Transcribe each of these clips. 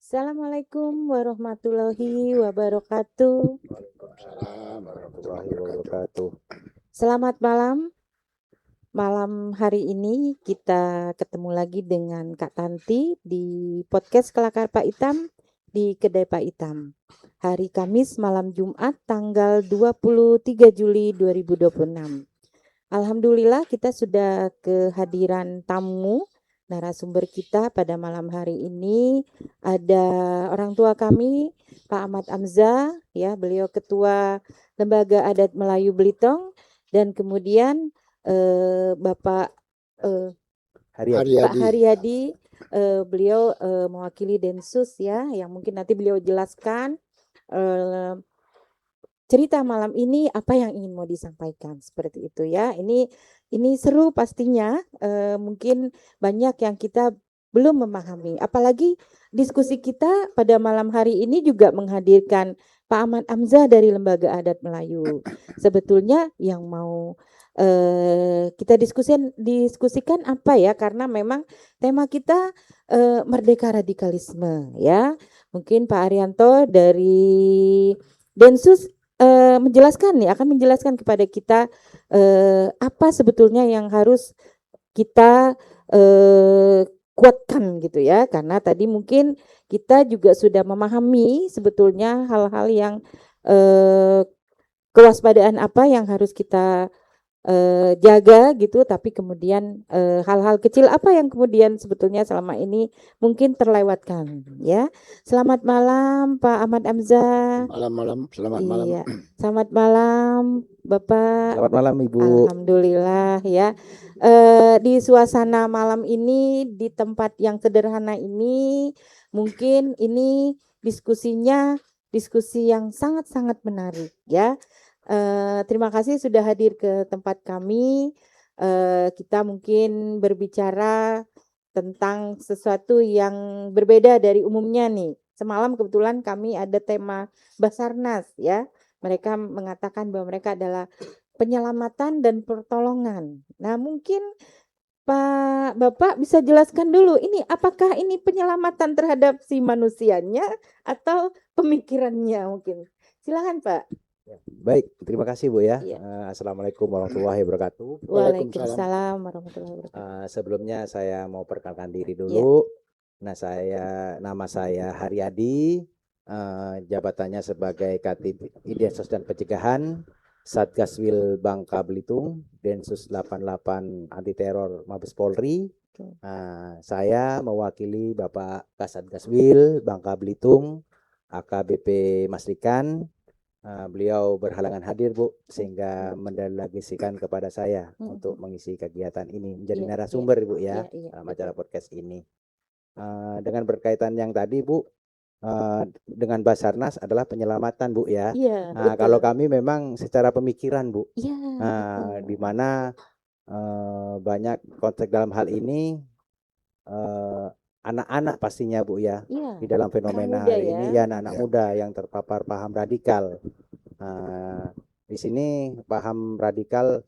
Assalamualaikum warahmatullahi wabarakatuh. Waalaikumsalam warahmatullahi wabarakatuh. Selamat malam. Malam hari ini kita ketemu lagi dengan Kak Tanti di podcast Kelakar Pak Itam di Kedai Pak Itam. Hari Kamis malam Jumat tanggal 23 Juli 2026. Alhamdulillah kita sudah kehadiran tamu narasumber kita pada malam hari ini. Ada orang tua kami, Pak Ahmad Amza, ya, beliau Ketua Lembaga Adat Melayu Belitung, dan kemudian Bapak Pak Haryadi, beliau mewakili Densus, ya, yang mungkin nanti beliau jelaskan cerita malam ini apa yang ingin mau disampaikan, seperti itu ya. Ini seru pastinya, mungkin banyak yang kita belum memahami. Apalagi diskusi kita pada malam hari ini juga menghadirkan Pak Ahmad Amza dari Lembaga Adat Melayu. Sebetulnya yang mau kita diskusikan apa ya? Karena memang tema kita merdeka radikalisme, ya. Mungkin Pak Arianto dari Densus akan menjelaskan kepada kita apa sebetulnya yang harus kita kuatkan gitu ya, karena tadi mungkin kita juga sudah memahami sebetulnya hal-hal yang kewaspadaan apa yang harus kita jaga gitu, tapi kemudian hal-hal kecil apa yang kemudian sebetulnya selama ini mungkin terlewatkan, ya. Selamat malam Pak Ahmad Amza. Selamat malam. Iya, selamat malam Bapak. Selamat malam Ibu. Alhamdulillah ya. Di suasana malam ini, di tempat yang sederhana ini, mungkin ini diskusinya diskusi yang sangat-sangat menarik ya. Terima kasih sudah hadir ke tempat kami. Kita mungkin berbicara tentang sesuatu yang berbeda dari umumnya nih. Semalam kebetulan kami ada tema Basarnas ya. Mereka mengatakan bahwa mereka adalah penyelamatan dan pertolongan. Nah, mungkin Bapak bisa jelaskan dulu, ini apakah ini penyelamatan terhadap si manusianya atau pemikirannya mungkin. Silakan Pak. Baik, terima kasih Bu ya. Iya. Assalamualaikum warahmatullahi wabarakatuh. Waalaikumsalam warahmatullahi wabarakatuh. Sebelumnya saya mau perkenalkan diri dulu. Nah, nama saya Haryadi, jabatannya sebagai Katib Densus dan Pencegahan Satgaswil Bangka Belitung, Densus 88 Anti Teror Mabes Polri. Saya mewakili Bapak Kasatgaswil Bangka Belitung, AKBP Masrikan. Beliau berhalangan hadir Bu, sehingga mendelegasikan kepada saya untuk mengisi kegiatan ini, menjadi narasumber Bu ya, dalam acara podcast ini. Dengan berkaitan yang tadi Bu, dengan Basarnas adalah penyelamatan Bu ya. Kalau kami memang secara pemikiran Bu, di mana banyak konteks dalam hal ini anak-anak pastinya Bu ya, di dalam fenomena hari ini ya, anak-anak muda yang terpapar paham radikal. Di sini paham radikal,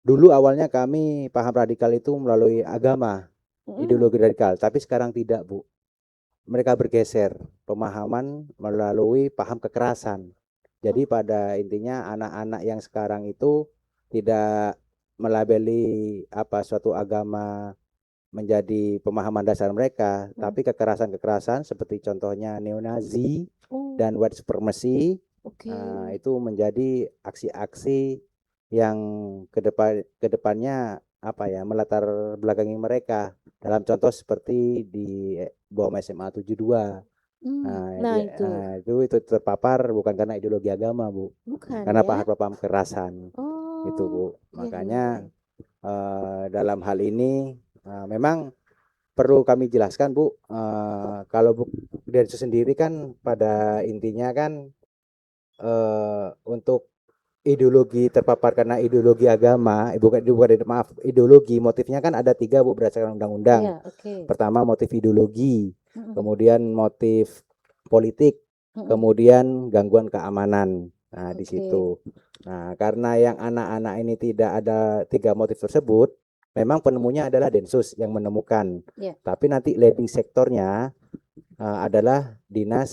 dulu awalnya kami paham radikal itu melalui agama, ideologi radikal, tapi sekarang tidak Bu. Mereka bergeser pemahaman melalui paham kekerasan. Jadi pada intinya anak-anak yang sekarang itu tidak melabeli suatu agama menjadi pemahaman dasar mereka, tapi kekerasan-kekerasan seperti contohnya neonazi dan white supremacy, itu menjadi aksi-aksi yang kedepannya melatar belakangi mereka, dalam contoh seperti di bom SMA 72. Itu terpapar bukan karena ideologi agama Bu, karena paham kekerasan. Itu Bu, makanya dalam hal ini memang perlu kami jelaskan Bu, kalau Bu Densus sendiri kan pada intinya kan untuk ideologi terpapar karena ideologi agama, ideologi, motifnya kan ada 3 Bu berdasarkan undang-undang. Pertama motif ideologi, kemudian motif politik, kemudian gangguan keamanan. Nah di situ. Nah karena yang anak-anak ini tidak ada 3 motif tersebut, memang penemunya adalah Densus yang menemukan. Tapi nanti leading sektornya adalah Dinas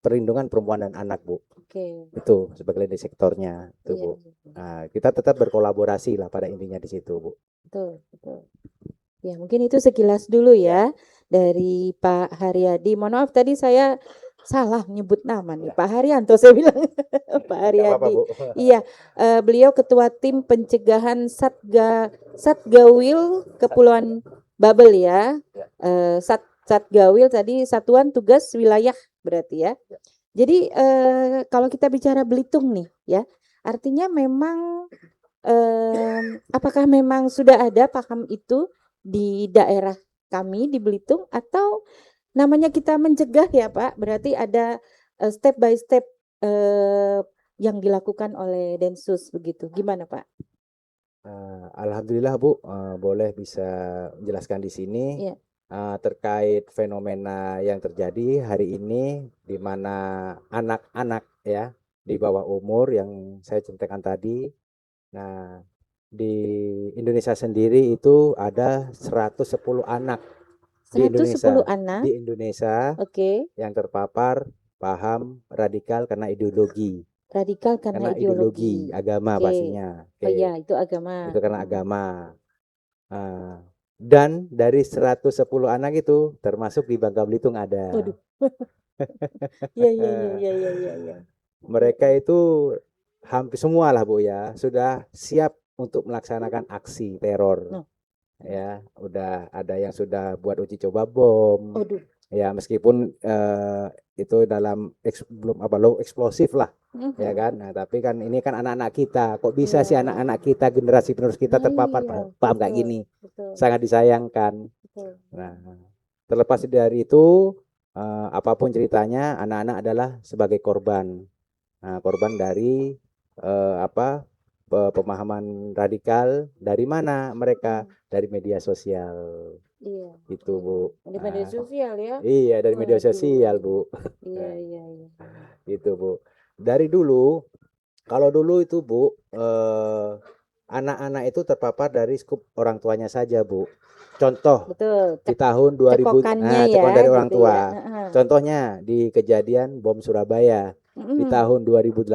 Perlindungan Perempuan dan Anak, Bu. Oke. Itu sebagai di sektornya, itu, Iya, Bu. iya. Nah, kita tetap berkolaborasi lah pada intinya di situ, Bu. Betul, betul. Ya, mungkin itu sekilas dulu ya dari Pak Haryadi. Mohon maaf tadi saya salah nyebut nama nih, Pak Haryanto saya bilang. Pak Nggak apa-apa, Haryadi. Bu. Iya, beliau Ketua Tim Pencegahan Satgawil Kepulauan Babel ya. Satgawil tadi Satuan Tugas Wilayah berarti ya. Jadi kalau kita bicara Belitung nih ya, artinya memang apakah memang sudah ada paham itu di daerah kami di Belitung atau namanya kita mencegah ya Pak, berarti ada step by step yang dilakukan oleh Densus begitu. Gimana Pak? Alhamdulillah, Bu, boleh bisa menjelaskan di sini. Iya. Terkait fenomena yang terjadi hari ini di mana anak-anak ya di bawah umur yang saya ceritakan tadi. Nah, di Indonesia sendiri itu ada 110 anak di 110 Indonesia anak. di Indonesia Oke. yang terpapar paham radikal karena ideologi. Radikal karena ideologi. Agama Oke. pastinya. Oh iya, itu agama. Itu karena agama. Dan dari 110 anak itu termasuk di Bangka Belitung ada. Waduh. Iya, iya, iya, iya, iya, iya, iya. Mereka itu hampir semua lah, Bu, ya, sudah siap untuk melaksanakan aksi teror. Nah. Ya, udah ada yang sudah buat uji coba bom. Waduh. Ya, meskipun itu dalam belum low eksplosif lah. Ya kan. Nah, tapi kan ini kan anak-anak kita. Kok bisa sih anak-anak kita, generasi penerus kita terpapar paham kayak gini? Betul. Sangat disayangkan. Betul. Nah, terlepas dari itu, apapun ceritanya, anak-anak adalah sebagai korban. Nah, korban dari pemahaman radikal. Dari mana mereka? Dari media sosial. Iya. Itu, Bu. Dari media sosial ya? Iya, dari media sosial, Bu. Iya, iya, iya. Itu, Bu. Dari dulu, kalau dulu itu, Bu, anak-anak itu terpapar dari skup orang tuanya saja, Bu. Contoh, betul. Di tahun 2000, cekokan dari orang gitu tua. Ya. Contohnya di kejadian bom Surabaya di tahun 2018.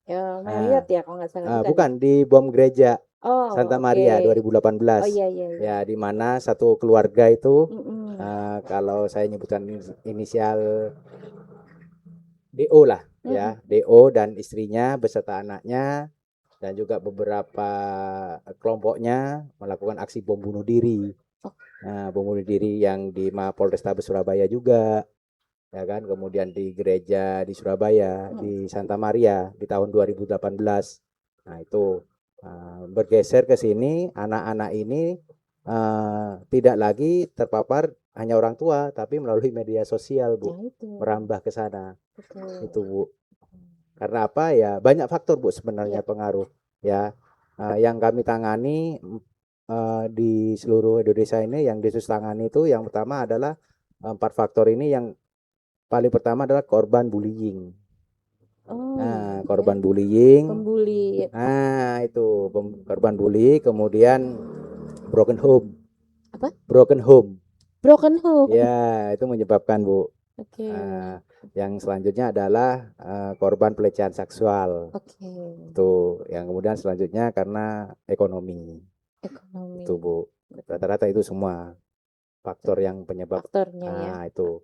Ya, Marriott ya kalau nggak salah. Bukan, di bom gereja Santa Maria 2018. Oh iya, iya, iya. Ya, di mana satu keluarga itu, kalau saya nyebutkan inisial DO lah, ya, DO dan istrinya beserta anaknya dan juga beberapa kelompoknya melakukan aksi bom bunuh diri. Nah, bom bunuh diri yang di Mapolrestabes Surabaya juga, ya kan, kemudian di gereja di Surabaya, di Santa Maria di tahun 2018. Nah, itu bergeser ke sini, anak-anak ini tidak lagi terpapar hanya orang tua, tapi melalui media sosial, Bu, merambah ke sana. Itu, Bu. Karena apa ya? Banyak faktor, Bu, sebenarnya pengaruh. Ya, yang kami tangani di seluruh Indonesia ini, yang Densus tangani itu yang pertama adalah 4 faktor ini. Yang paling pertama adalah korban bullying. Korban bullying. Pembuli. Itu korban bully, kemudian broken home. Apa? Broken home. Broken home. Ya, itu menyebabkan, Bu. Oke. Yang selanjutnya adalah korban pelecehan seksual. Oke. Itu yang kemudian selanjutnya karena ekonomi. Itu, Bu. Rata-rata itu semua faktor yang penyebab. Faktornya itu.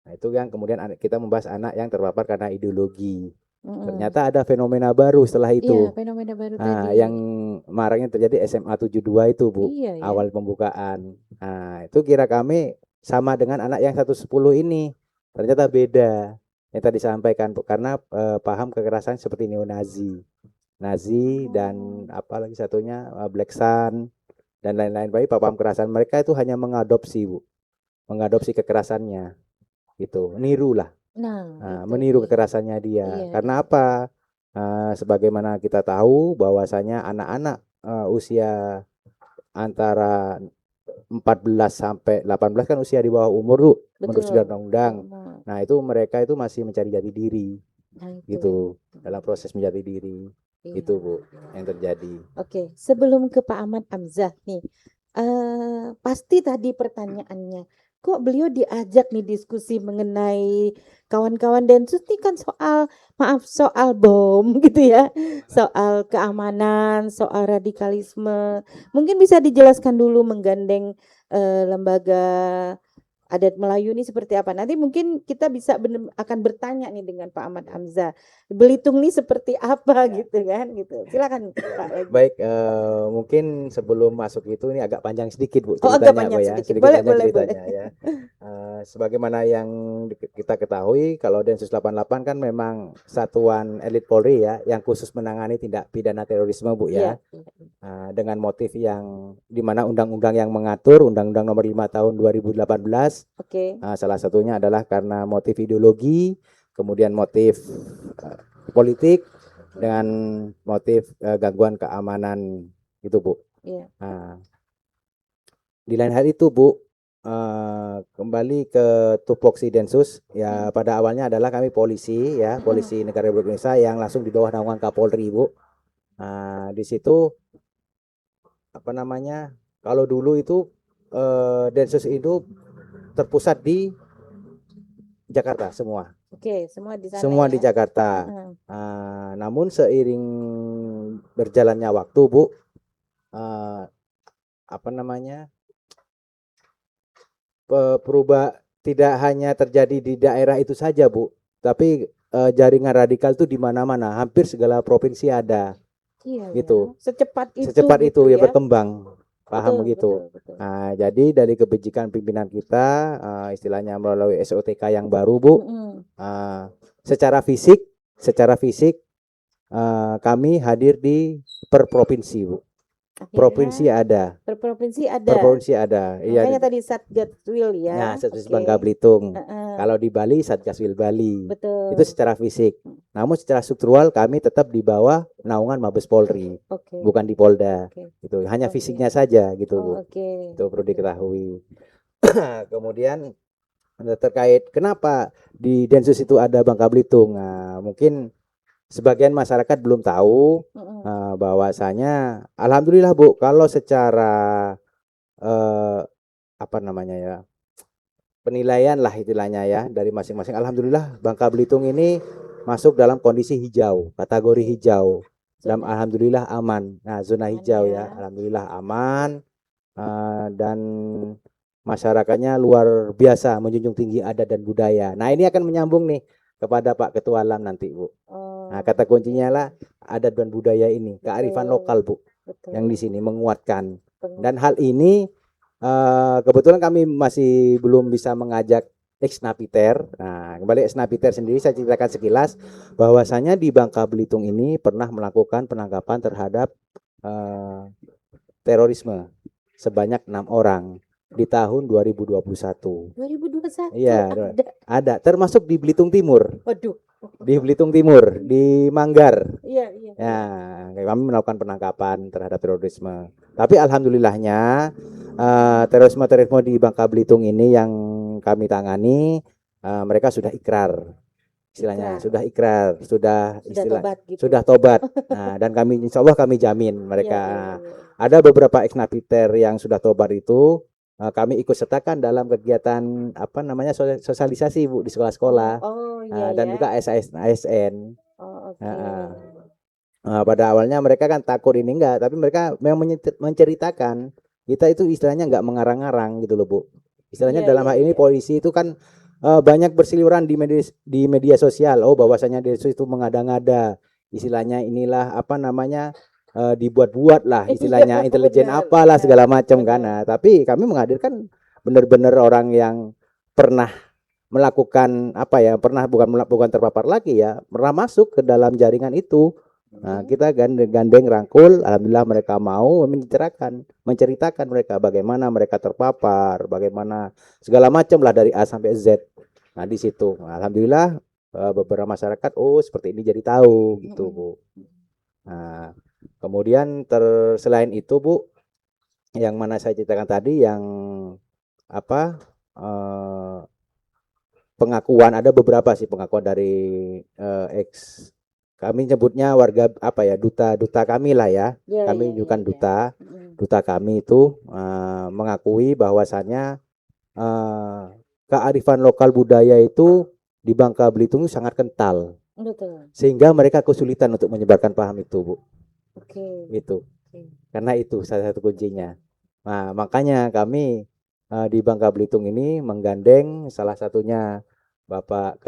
Nah, itu yang kemudian kita membahas anak yang terpapar karena ideologi. Ternyata ada fenomena baru setelah itu. Iya, fenomena baru tadi. Yang maraknya terjadi SMA 72 itu, Bu. Iya, ya. Awal pembukaan. Nah, itu kira kami sama dengan anak yang 110 ini. Ternyata beda yang tadi disampaikan, Bu, karena paham kekerasan seperti neonazi, Nazi, dan apa lagi satunya Black Sun dan lain-lain. Baik, paham kekerasan mereka itu hanya mengadopsi, Bu. Mengadopsi kekerasannya. Gitu, niru lah. Meniru kekerasannya dia. Karena apa? Sebagaimana kita tahu bahwasanya anak-anak usia antara 14 sampai 18 kan usia di bawah umur, Bu, menurut sudah undang-undang. Nah, itu mereka itu masih mencari jati diri. Gitu, dalam proses menjati diri. Itu, Bu, yang terjadi. Oke, sebelum ke Pak Ahmad Hamzah nih. Pasti tadi pertanyaannya, kok beliau diajak nih diskusi mengenai kawan-kawan Densus ini kan soal bom gitu ya, soal keamanan, soal radikalisme. Mungkin bisa dijelaskan dulu menggandeng lembaga adat Melayu ini seperti apa. Nanti mungkin kita bisa akan bertanya nih dengan Pak Ahmad Hamzah. Belitung ini seperti apa gitu kan gitu. Silakan Pak. Baik, mungkin sebelum masuk itu ini agak panjang sedikit Bu Oh, agak ceritanya panjang Pak ya, sedikit. sedikit Boleh, panjang boleh, ceritanya ya. Sebagaimana yang kita ketahui kalau Densus 88 kan memang satuan elit Polri ya yang khusus menangani tindak pidana terorisme Bu ya. Iya. Dengan motif yang dimana undang-undang yang mengatur Undang-Undang Nomor 5 Tahun 2018. Oke. Salah satunya adalah karena motif ideologi, kemudian motif politik dengan motif gangguan keamanan itu Bu. Iya. Di lain hal itu Bu, kembali ke tupoksi Densus ya, pada awalnya adalah kami polisi ya, polisi negara Republik Indonesia yang langsung di bawah naungan Kapolri Bu. Di situ apa namanya, kalau dulu itu Densus itu terpusat di Jakarta semua. Oke, semua di sana Semua ya. di Jakarta. Namun seiring berjalannya waktu Bu, apa namanya, tidak hanya terjadi di daerah itu saja Bu, tapi jaringan radikal itu di mana-mana, hampir segala provinsi ada. Iya, gitu. Ya. Secepat itu gitu ya berkembang. Paham begitu. Betul. Jadi dari kebijakan pimpinan kita, istilahnya melalui SOTK yang baru Bu, secara fisik kami hadir di per provinsi Bu. Provinsi ada. Per provinsi ada. Per provinsi ada. Makanya tadi Satgaswil ya. Ya, Satgas Bangka Belitung. Kalau di Bali Satgaswil Bali. Betul. Itu secara fisik. Namun secara struktural kami tetap di bawah naungan Mabes Polri. Bukan di Polda. Gitu. Hanya fisiknya saja gitu Bu. Itu perlu diketahui. Kemudian terkait kenapa di Densus itu ada Bangka Belitung. Mungkin sebagian masyarakat belum tahu bahwasanya alhamdulillah Bu, kalau secara apa namanya ya, penilaian lah istilahnya ya dari masing-masing, alhamdulillah Bangka Belitung ini masuk dalam kondisi hijau, kategori hijau. Dan alhamdulillah aman. Zona hijau ya, alhamdulillah aman, dan masyarakatnya luar biasa menjunjung tinggi adat dan budaya. Nah, ini akan menyambung nih kepada Pak Ketua Alam nanti Bu. Kata kuncinya lah adat dan budaya ini, kearifan lokal Bu. Yang di sini menguatkan. Dan hal ini kebetulan kami masih belum bisa mengajak ex-napiter. Kembali ex-napiter sendiri saya ceritakan sekilas bahwasanya di Bangka Belitung ini pernah melakukan penangkapan terhadap terorisme sebanyak 6 orang di tahun 2021. 2021. Iya, ada termasuk di Belitung Timur. Waduh. Di Belitung Timur, di Manggar. Iya. Ya, kami melakukan penangkapan terhadap terorisme. Tapi alhamdulillahnya terorisme di Bangka Belitung ini yang kami tangani, mereka sudah ikrar. Istilahnya sudah ikrar, sudah tobat. Dan kami insya Allah kami jamin mereka. Ada beberapa ex-napiter yang sudah tobat itu kami ikut sertakan dalam kegiatan apa namanya sosialisasi Bu di sekolah-sekolah. Dan juga ASN. Pada awalnya mereka kan takut ini enggak, tapi mereka memang menceritakan kita itu istilahnya enggak mengarang-arang gitu loh Bu. Istilahnya dalam hal ini polisi itu kan banyak berseliweran di media sosial. Bahwasanya Densus itu mengada-ngada. Istilahnya inilah apa namanya dibuat-buat lah istilahnya intelijen apalah segala macam kan. Tapi kami menghadirkan benar-benar orang yang pernah melakukan bukan terpapar lagi ya, pernah masuk ke dalam jaringan itu. Kita gandeng rangkul, alhamdulillah mereka mau menceritakan mereka bagaimana mereka terpapar, bagaimana segala macam lah dari A sampai Z. Di situ alhamdulillah beberapa masyarakat seperti ini jadi tahu gitu Bu. Kemudian selain itu Bu, yang mana saya ceritakan tadi yang pengakuan, ada beberapa sih pengakuan dari kami nyebutnya warga duta kami lah ya. Kami bukan duta kami itu mengakui bahwasannya kearifan lokal budaya itu di Bangka Belitung sangat kental. Betul. Sehingga mereka kesulitan untuk menyebarkan paham itu, Bu. Oke. Itu. Karena itu salah satu kuncinya. Nah, makanya kami di Bangka Belitung ini menggandeng salah satunya Pak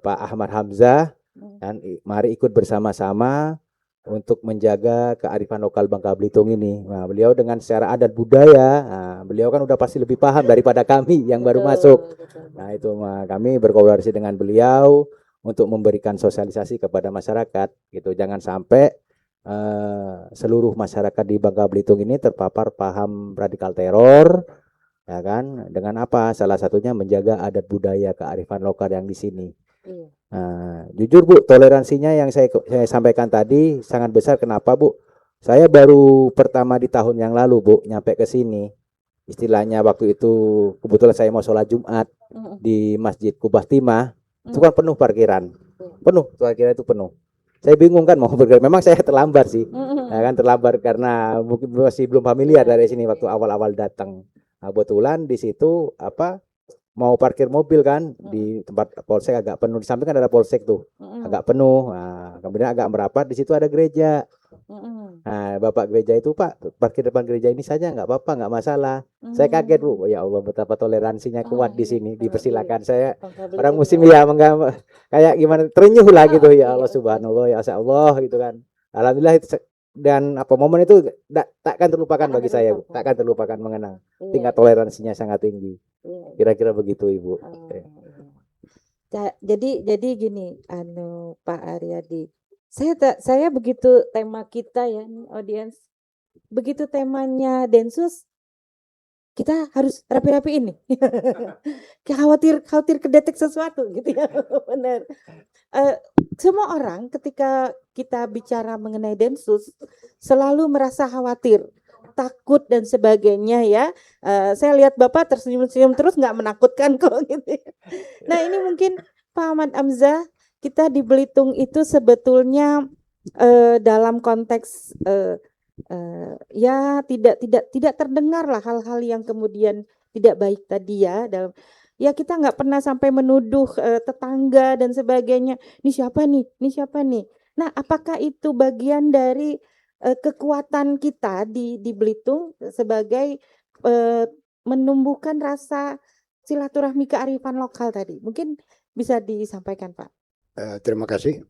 Ahmad Hamzah, dan mari ikut bersama-sama untuk menjaga kearifan lokal Bangka Belitung ini. Nah, beliau dengan secara adat budaya, beliau kan udah pasti lebih paham daripada kami yang baru masuk. Nah, itu kami berkolaborasi dengan beliau untuk memberikan sosialisasi kepada masyarakat gitu. Jangan sampai seluruh masyarakat di Bangka Belitung ini terpapar paham radikal teror, ya kan? Dengan apa? Salah satunya menjaga adat budaya kearifan lokal yang di sini. Nah, jujur Bu, toleransinya yang saya sampaikan tadi sangat besar. Kenapa Bu? Saya baru pertama di tahun yang lalu Bu nyampe ke sini. Istilahnya waktu itu kebetulan saya mau sholat Jumat di Masjid Kubah Timah, itu kan penuh parkiran, penuh parkiran itu penuh. Saya bingung kan mau bergerak. Memang saya terlambat sih, ya kan terlambat karena mungkin masih belum familiar dari sini waktu awal-awal datang. Nah, kebetulan di situ mau parkir mobil kan di tempat polsek agak penuh. Di samping kan ada polsek tuh, agak penuh. Nah, kemudian agak merapat di situ ada gereja. Nah, bapak gereja itu, Pak, parkir depan gereja ini saja nggak apa-apa, nggak masalah. Saya kaget Bu, ya Allah betapa toleransinya kuat di sini. Dipersilakan saya orang muslim ya, kayak gimana terenyuh lah gitu, ya Allah subhanallah, ya Allah gitu kan. Alhamdulillah dan momen itu takkan terlupakan bagi saya, Bu. Takkan terlupakan mengenang tingkat toleransinya sangat tinggi. Kira-kira begitu Ibu. Jadi gini, Pak Aryadi. Saya begitu tema kita ya, audiens. Begitu temanya Densus, kita harus rapi-rapiin nih. khawatir kedetek sesuatu gitu ya. Benar. Semua orang ketika kita bicara mengenai Densus selalu merasa khawatir, takut dan sebagainya ya. Saya lihat Bapak tersenyum-senyum terus, nggak menakutkan kok gitu. Nah, ini mungkin Pak Ahmad Hamzah, kita di Belitung itu sebetulnya dalam konteks ya tidak terdengar lah hal-hal yang kemudian tidak baik tadi ya. Ya kita nggak pernah sampai menuduh tetangga dan sebagainya. Ini siapa nih? Nah, apakah itu bagian dari kekuatan kita di Belitung sebagai menumbuhkan rasa silaturahmi kearifan lokal tadi? Mungkin bisa disampaikan, Pak. Terima kasih.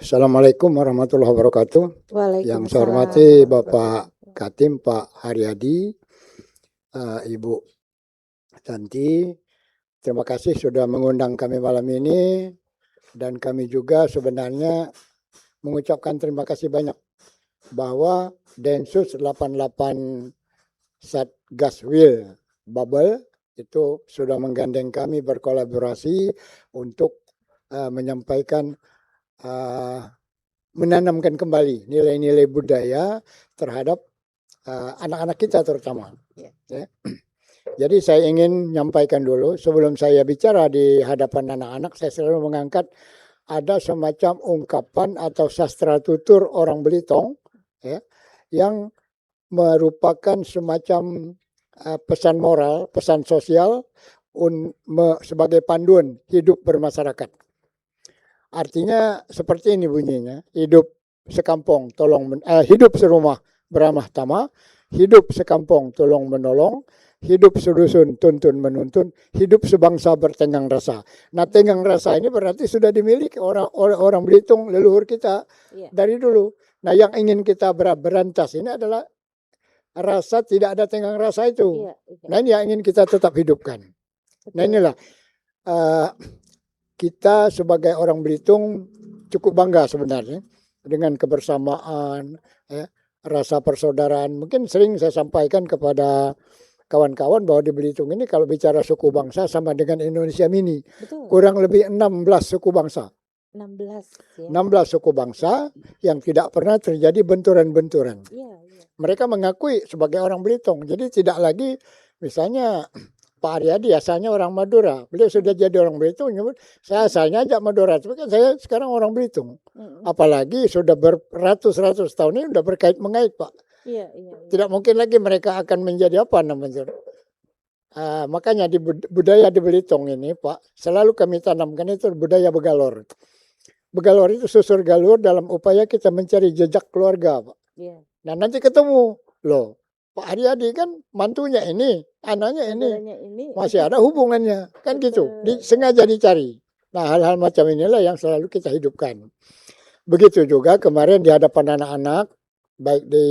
Assalamualaikum warahmatullahi wabarakatuh. Yang saya hormati Bapak Katim, Pak Haryadi, Ibu Tanti. Terima kasih sudah mengundang kami malam ini, dan kami juga sebenarnya mengucapkan terima kasih banyak bahwa Densus 88 Satgaswil Babel itu sudah menggandeng kami berkolaborasi untuk menyampaikan, menanamkan kembali nilai-nilai budaya terhadap anak-anak kita terutama. Ya. Jadi saya ingin menyampaikan dulu, sebelum saya bicara di hadapan anak-anak, saya selalu mengangkat ada semacam ungkapan atau sastra tutur orang Belitung, ya, yang merupakan semacam pesan moral, pesan sosial sebagai panduan hidup bermasyarakat. Artinya seperti ini bunyinya, hidup sekampung hidup serumah beramah tamah, hidup sekampung tolong menolong, hidup sedusun tuntun menuntun, hidup sebangsa bertenggang rasa. Nah, tenggang rasa ini berarti sudah dimiliki orang Belitung leluhur kita dari dulu. Nah, yang ingin kita berantas ini adalah rasa tidak ada tenggang rasa itu. Nah, ini yang ingin kita tetap hidupkan. Nah, inilah kita sebagai orang Belitung cukup bangga sebenarnya dengan kebersamaan, rasa persaudaraan. Mungkin sering saya sampaikan kepada kawan-kawan bahwa di Belitung ini kalau bicara suku bangsa sama dengan Indonesia mini. Betul. Kurang lebih 16 suku bangsa. 16 suku bangsa yang tidak pernah terjadi benturan-benturan. Mereka mengakui sebagai orang Belitung. Jadi tidak lagi misalnya Pak Aryadi asalnya orang Madura. Beliau sudah jadi orang Belitung, saya asalnya aja Madura. Tapi kan saya sekarang orang Belitung. Apalagi sudah beratus-ratus tahun ini sudah berkait-mengait, Pak. Tidak mungkin lagi mereka akan menjadi apa namanya, Makanya di budaya di Belitung ini Pak, selalu kami tanamkan itu budaya begalor. Begalor itu susur galur dalam upaya kita mencari jejak keluarga Pak. Iya. Nah nanti ketemu, loh Pak Haryadi kan mantunya ini, anaknya ini, Saudaranya ini. masih ada hubungannya, kan gitu, Betul. sengaja dicari. Nah hal-hal macam inilah yang selalu kita hidupkan. Begitu juga kemarin di hadapan anak-anak, baik di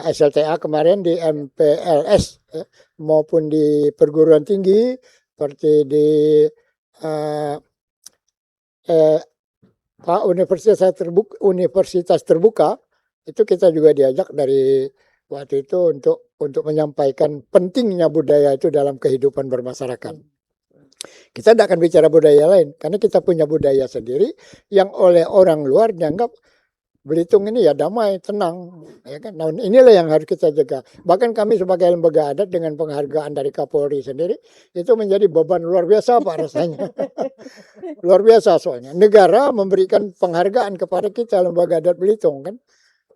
SLTA kemarin, di MPLS maupun di perguruan tinggi seperti di Universitas Terbuka itu kita juga diajak dari waktu itu untuk menyampaikan pentingnya budaya itu dalam kehidupan bermasyarakat. Kita tidak akan bicara budaya lain karena kita punya budaya sendiri yang oleh orang luar dianggap Belitung ini ya damai, tenang, ya kan. Nah, inilah yang harus kita jaga. Bahkan kami sebagai lembaga adat dengan penghargaan dari Kapolri sendiri itu menjadi beban luar biasa Pak rasanya. Luar biasa soalnya. Negara memberikan penghargaan kepada kita lembaga adat Belitung kan.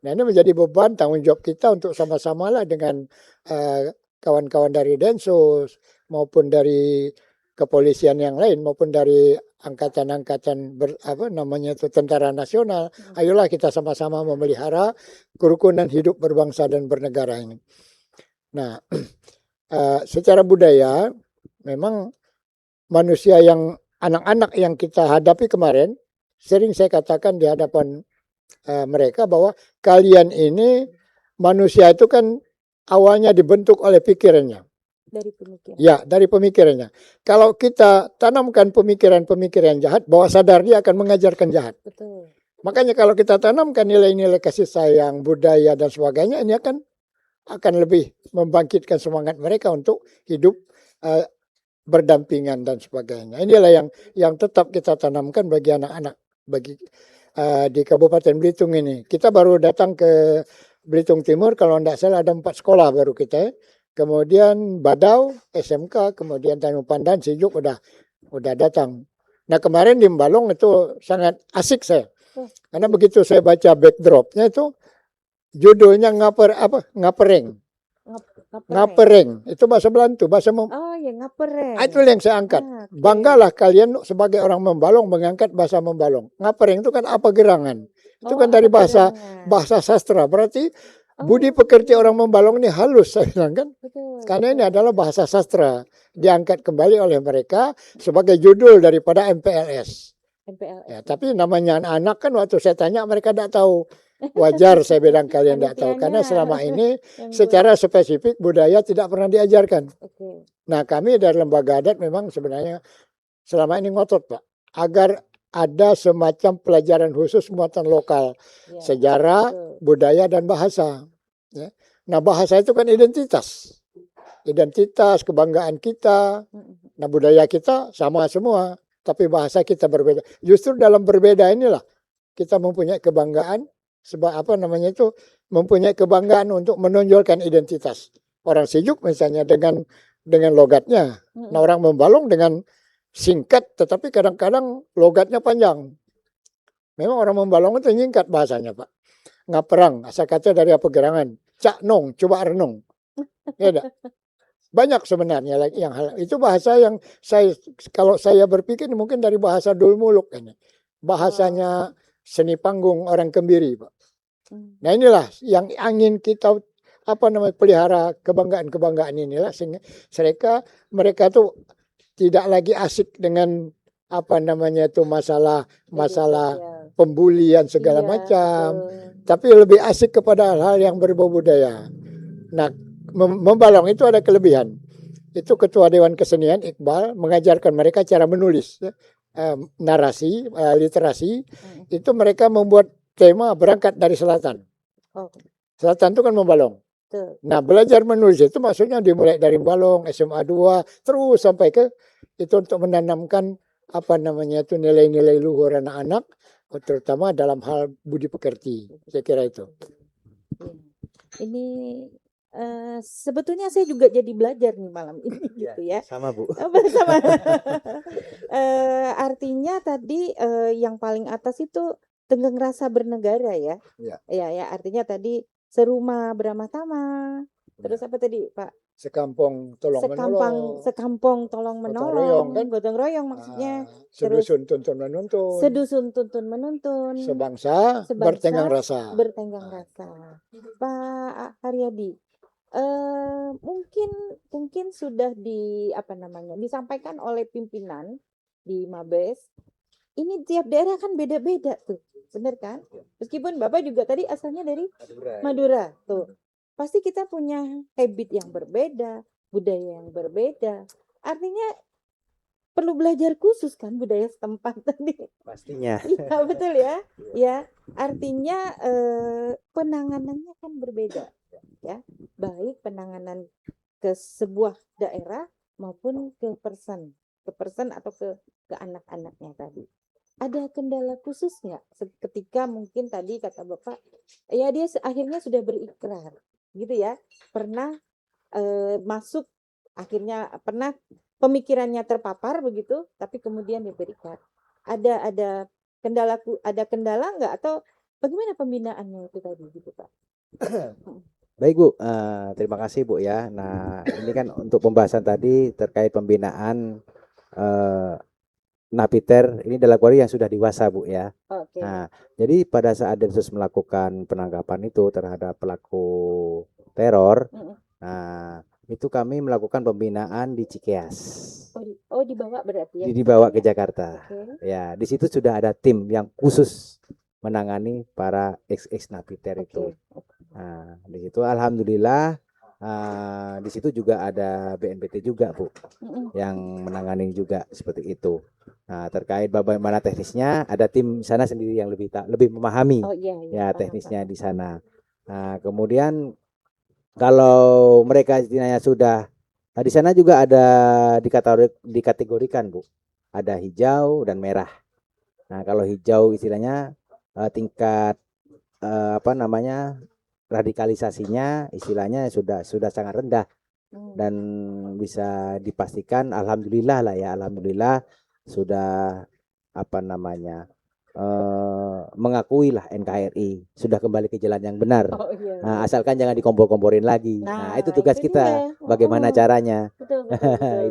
Nah ini menjadi beban tanggung jawab kita untuk sama-sama lah dengan kawan-kawan dari Densus maupun dari kepolisian yang lain maupun dari angkatan-angkatan tentara nasional. Ayolah kita sama-sama memelihara kerukunan hidup berbangsa dan bernegara ini. Nah, secara budaya memang manusia yang anak-anak yang kita hadapi kemarin sering saya katakan di hadapan mereka bahwa kalian ini manusia itu kan awalnya dibentuk oleh pikirannya. Dari pemikiran. Ya, dari pemikirannya. Kalau kita tanamkan pemikiran-pemikiran jahat, bawah sadar dia akan mengajarkan jahat. Betul. Makanya kalau kita tanamkan nilai-nilai kasih sayang, budaya dan sebagainya, ini akan lebih membangkitkan semangat mereka untuk hidup berdampingan dan sebagainya. Inilah yang tetap kita tanamkan bagi anak-anak di Kabupaten Belitung ini. Kita baru datang ke Belitung Timur, kalau tidak salah ada 4 sekolah baru kita. Kemudian Badau, SMK, kemudian Tanjung Pandan, Sijuk udah datang. Nah kemarin di Mbalong itu sangat asik saya. Karena begitu saya baca backdropnya itu judulnya ngapereng. Ngapereng itu bahasa Belantu, bahasa Oh ya ngapereng. Itu yang saya angkat. Okay. Banggalah kalian sebagai orang Membalong mengangkat bahasa Membalong. Ngapereng itu kan apa gerangan? Itu kan dari bahasa sastra. Berarti budi pekerti orang Membalong ini halus, saya bilang kan. Betul. Karena ini adalah bahasa sastra. Diangkat kembali oleh mereka sebagai judul daripada MPLS. Ya, tapi namanya anak-anak kan waktu saya tanya mereka tidak tahu. Wajar saya bilang kalian tidak tahu. Karena selama ini secara spesifik budaya tidak pernah diajarkan. Okay. Nah kami dari lembaga adat memang sebenarnya selama ini ngotot Pak. Agar ada semacam pelajaran khusus muatan lokal. Ya, sejarah, budaya dan bahasa. Ya. Nah bahasa itu kan identitas. Identitas, kebanggaan kita. Nah budaya kita sama semua. Tapi bahasa kita berbeda. Justru dalam berbeda inilah kita mempunyai kebanggaan. Mempunyai kebanggaan untuk menonjolkan identitas. Orang Sijuk misalnya dengan logatnya. Nah orang Membalong dengan singkat tetapi kadang-kadang logatnya panjang. Memang orang Membalong itu nyingkat bahasanya Pak. Ngaperang, asal kata dari apa gerangan. Cak nong, coba renung. Ya dah. Banyak sebenarnya yang hal itu bahasa yang kalau saya berpikir mungkin dari bahasa Dulmuluk ini. Bahasanya seni panggung orang Kembiri Pak. Nah inilah yang ingin kita pelihara kebanggaan inilah sehingga mereka tuh tidak lagi asik dengan masalah pembulian segala macam, tapi lebih asik kepada hal-hal yang berbau budaya. Nah Membalong itu ada kelebihan. Itu Ketua Dewan Kesenian Iqbal mengajarkan mereka cara menulis narasi, literasi. Itu mereka membuat tema berangkat dari selatan. Selatan itu kan Membalong. Nah belajar menulis itu maksudnya dimulai dari Membalong, SMA 2, terus sampai ke itu untuk menanamkan nilai-nilai luhur anak-anak, terutama dalam hal budi pekerti. Saya kira itu. Ini sebetulnya saya juga jadi belajar nih malam ini gitu ya. Sama Bu. Sama. Artinya tadi yang paling atas itu tenggeng rasa bernegara ya. Ya artinya tadi serumah beramah-tamah. Terus apa tadi Pak? sekampung tolong menolong, sekampung tolong gotong royong, kan? gotong royong maksudnya. Sedusun tuntun menuntun, Sedusun tuntun menuntun, sebangsa bertenggang rasa. bertenggang rasa. Pak Haryadi, mungkin sudah disampaikan oleh pimpinan di Mabes. Ini tiap daerah kan beda-beda tuh, bener kan? Meskipun Bapak juga tadi asalnya dari Madura tuh. Pasti kita punya habit yang berbeda, budaya yang berbeda. Artinya perlu belajar khusus kan budaya setempat tadi. Pastinya. Iya betul ya. Ya, artinya penanganannya kan berbeda ya. Baik penanganan ke sebuah daerah maupun ke person atau ke anak-anaknya tadi. Ada kendala khusus nggak ketika mungkin tadi kata Bapak, ya dia akhirnya sudah berikrar gitu ya, pernah masuk, akhirnya pernah pemikirannya terpapar begitu, tapi kemudian dia berikrar. Ada kendala nggak atau bagaimana pembinaannya itu tadi gitu Pak? Baik Bu, terima kasih Bu ya. Nah ini kan untuk pembahasan tadi terkait pembinaan napiter ini dalam kategori yang sudah dewasa Bu ya. Oke. Nah jadi pada saat Densus melakukan penangkapan itu terhadap pelaku teror, nah itu kami melakukan pembinaan di Cikeas. Dibawa berarti ya? Dibawa ke Jakarta. Okay. Ya di situ sudah ada tim yang khusus menangani para ex napiter itu. Nah di situ alhamdulillah di situ juga ada BNPT juga Bu, yang menangani juga seperti itu. Nah terkait bagaimana teknisnya, ada tim sana sendiri yang lebih memahami ya teknisnya di sana. Nah kemudian kalau mereka istilahnya sudah, di sana juga ada dikategorikan Bu, ada hijau dan merah. Nah kalau hijau istilahnya tingkat radikalisasinya istilahnya sudah sangat rendah dan bisa dipastikan alhamdulillah lah ya, alhamdulillah sudah mengakui lah NKRI sudah kembali ke jalan yang benar. Nah, asalkan jangan dikompor-komporin lagi. Nah, itu tugas kita. Bagaimana caranya? Betul,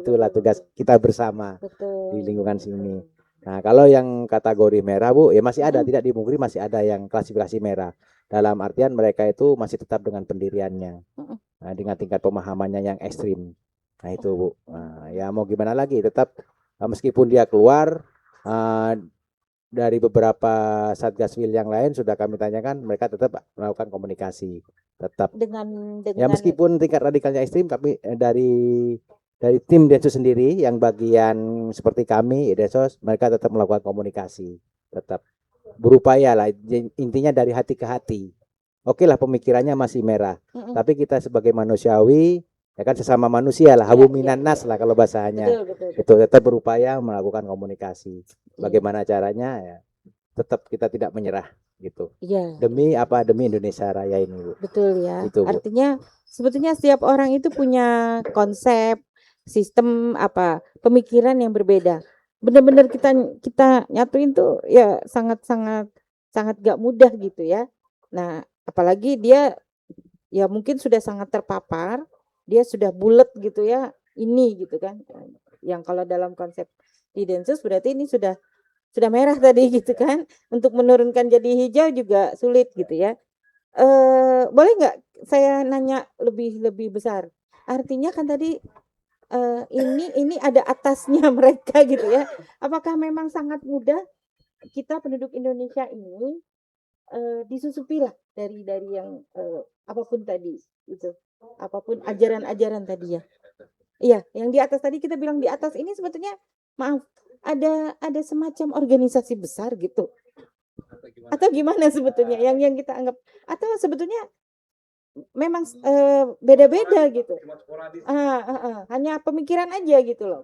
itulah tugas kita bersama di lingkungan sini. Nah, kalau yang kategori merah Bu, ya masih ada, tidak dimungkiri masih ada yang klasifikasi merah. Dalam artian mereka itu masih tetap dengan pendiriannya, nah, dengan tingkat pemahamannya yang ekstrim. Nah itu Bu, nah, ya mau gimana lagi, tetap meskipun dia keluar dari beberapa Satgas Wil yang lain sudah kami tanyakan, mereka tetap melakukan komunikasi, tetap dengan ya meskipun tingkat radikalnya ekstrim, tapi dari tim Densus sendiri yang bagian seperti kami Densus, mereka tetap melakukan komunikasi, tetap berupaya lah, intinya dari hati ke hati. Oke lah pemikirannya masih merah, tapi kita sebagai manusiawi ya kan sesama manusia lah, habuminan nas lah kalau bahasanya. Betul, tetap berupaya melakukan komunikasi. Bagaimana caranya ya tetap kita tidak menyerah gitu. Demi Indonesia Raya ini Bu. Betul ya. Itu, Bu. Artinya sebetulnya setiap orang itu punya konsep, sistem pemikiran yang berbeda. Benar-benar kita nyatuin tuh ya sangat gak mudah gitu ya. Nah apalagi dia ya mungkin sudah sangat terpapar, dia sudah bulat gitu ya ini gitu kan, yang kalau dalam konsep di Densus berarti ini sudah merah tadi gitu kan, untuk menurunkan jadi hijau juga sulit gitu ya. Boleh nggak saya nanya lebih besar, artinya kan tadi ini ada atasnya mereka gitu ya. Apakah memang sangat mudah kita penduduk Indonesia ini disusupi lah dari yang apapun tadi itu, apapun ajaran-ajaran tadi ya. Iya, yang di atas tadi kita bilang di atas ini sebetulnya maaf ada semacam organisasi besar gitu. Atau gimana sebetulnya yang kita anggap, atau sebetulnya memang beda-beda gitu. Hanya pemikiran aja gitu loh.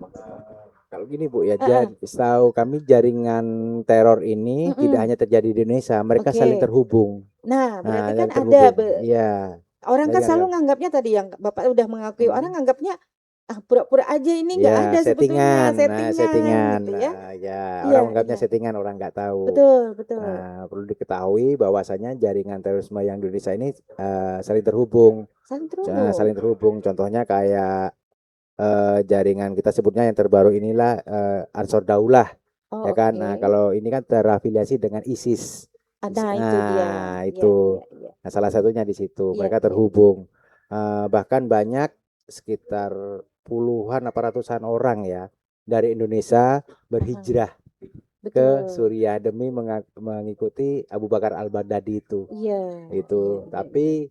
Kalau gini Bu ya, setahu kami jaringan teror ini tidak hanya terjadi di Indonesia, mereka saling terhubung. Nah, berarti kan ada ya. Orang kan selalu nganggapnya tadi yang Bapak udah mengakui, orang nganggapnya pura-pura aja ini nggak Ya, ada sebetulnya settingan. gitu ya. Nah, ya, Iya, orang menganggapnya iya. settingan, orang nggak tahu. Betul. Nah, perlu diketahui bahwasanya jaringan terorisme yang di Indonesia ini saling terhubung. Saling terhubung. Contohnya kayak jaringan kita sebutnya yang terbaru inilah Ansor Daulah, ya kan. Nah, kalau ini kan terafiliasi dengan ISIS. Nah, itu dia. Itu. Iya. Nah, salah satunya di situ. Iya, Mereka terhubung. Bahkan banyak sekitar puluhan apa ratusan orang ya dari Indonesia berhijrah ke Suriah demi mengikuti Abu Bakar al-Baghdadi itu. Iya. Itu. Tapi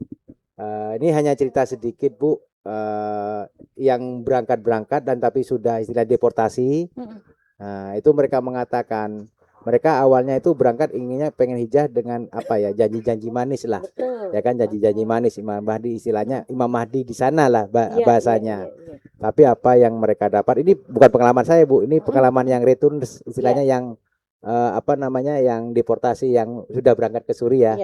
ini hanya cerita sedikit, Bu. Yang berangkat dan tapi sudah istilah deportasi. Nah, itu mereka mengatakan mereka awalnya itu berangkat inginnya pengen hijrah dengan apa ya, janji-janji manis lah. Betul. Ya kan, janji-janji manis Imam Mahdi, istilahnya Imam Mahdi di sana lah bahasanya. Iya. Tapi apa yang mereka dapat, ini bukan pengalaman saya, Bu, ini pengalaman yang return, istilahnya yang yang deportasi yang sudah berangkat ke Suriah.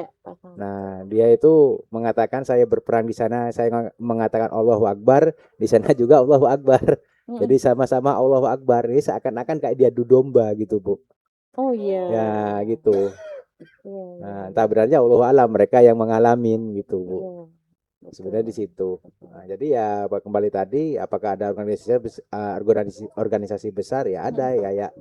Nah, dia itu mengatakan saya berperang di sana, saya mengatakan Allahu Akbar, di sana juga Allahu Akbar. Jadi sama-sama Allahu Akbar. Ini seakan-akan kayak dia adu domba gitu, Bu. Oh iya. Ya, gitu. Nah, entah berarti Allahu alam, mereka yang mengalamin gitu, Bu. Sebenarnya di situ. Nah, jadi ya kembali tadi, apakah ada organisasi besar? Ya ada, ya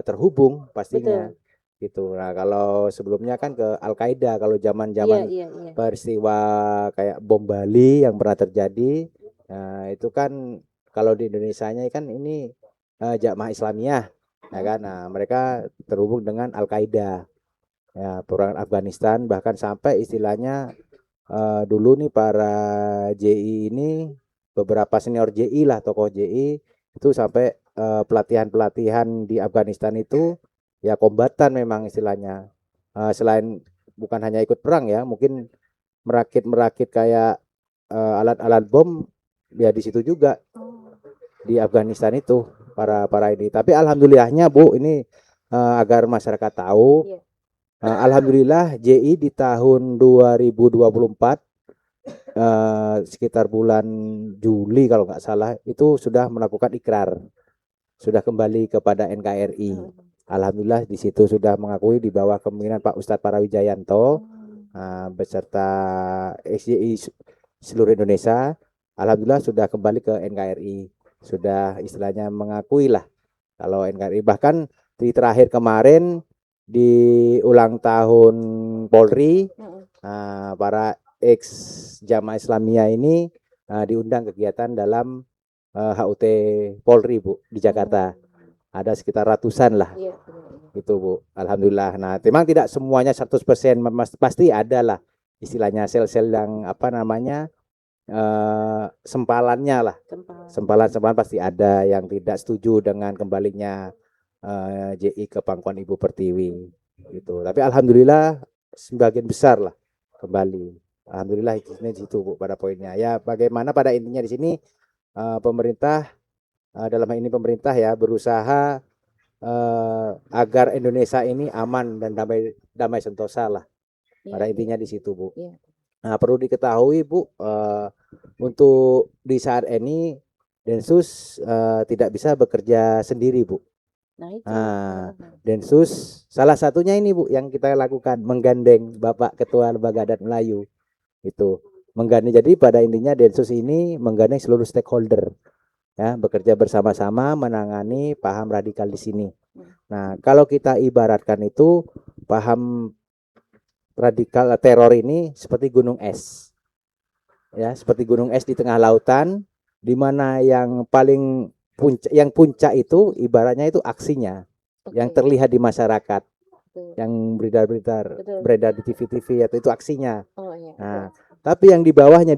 terhubung pastinya. Gitu. Nah, kalau sebelumnya kan ke Al-Qaeda, kalau zaman-zaman peristiwa kayak bom Bali yang pernah terjadi, nah, itu kan kalau di Indonesianya kan ini Jamaah Islamiyah, ya kan. Nah, mereka terhubung dengan Al-Qaeda. Ya, perang Afghanistan, bahkan sampai istilahnya dulu nih para JI ini, beberapa senior JI lah, tokoh JI itu sampai pelatihan-pelatihan di Afghanistan itu ya kombatan memang istilahnya. Selain bukan hanya ikut perang ya, mungkin merakit kayak alat-alat bom ya di situ juga di Afghanistan itu para ini. Tapi alhamdulillahnya, Bu, ini agar masyarakat tahu, alhamdulillah JI di tahun 2024 sekitar bulan Juli kalau nggak salah itu sudah melakukan ikrar, sudah kembali kepada NKRI. Alhamdulillah di situ sudah mengakui di bawah kepemimpinan Pak Ustadz Parawijayanto beserta SJI seluruh Indonesia. Alhamdulillah sudah kembali ke NKRI, sudah istilahnya mengakui lah kalau NKRI. Bahkan di terakhir kemarin di ulang tahun Polri, para ex Jamaah Islamiyah ini diundang kegiatan dalam HUT Polri, Bu, di Jakarta. Ada sekitar ratusan lah. Itu, Bu. Alhamdulillah. Nah, memang tidak semuanya 100%, pasti ada lah istilahnya sel-sel yang sempalannya lah. Sempalan pasti ada yang tidak setuju dengan kembalinya JI ke pangkuan Ibu Pertiwi gitu. Tapi alhamdulillah sebagian besar lah kembali. Alhamdulillah di situ, Bu, pada poinnya. Ya, bagaimana pada intinya di sini pemerintah dalam hal ini pemerintah ya berusaha agar Indonesia ini aman dan damai sentosa lah. Pada intinya di situ, Bu. Nah, perlu diketahui, Bu, untuk di saat ini Densus tidak bisa bekerja sendiri, Bu. Densus salah satunya ini, Bu, yang kita lakukan menggandeng Bapak Ketua Lembaga Adat Melayu itu menggandeng. Jadi pada intinya Densus ini menggandeng seluruh stakeholder ya, bekerja bersama-sama menangani paham radikal di sini. Nah, kalau kita ibaratkan itu paham radikal teror ini seperti gunung es. Ya, seperti gunung es di tengah lautan, di mana yang paling puncak itu ibaratnya itu aksinya yang terlihat di masyarakat. Yang beredar di TV-TV itu aksinya. Nah, tapi yang di bawahnya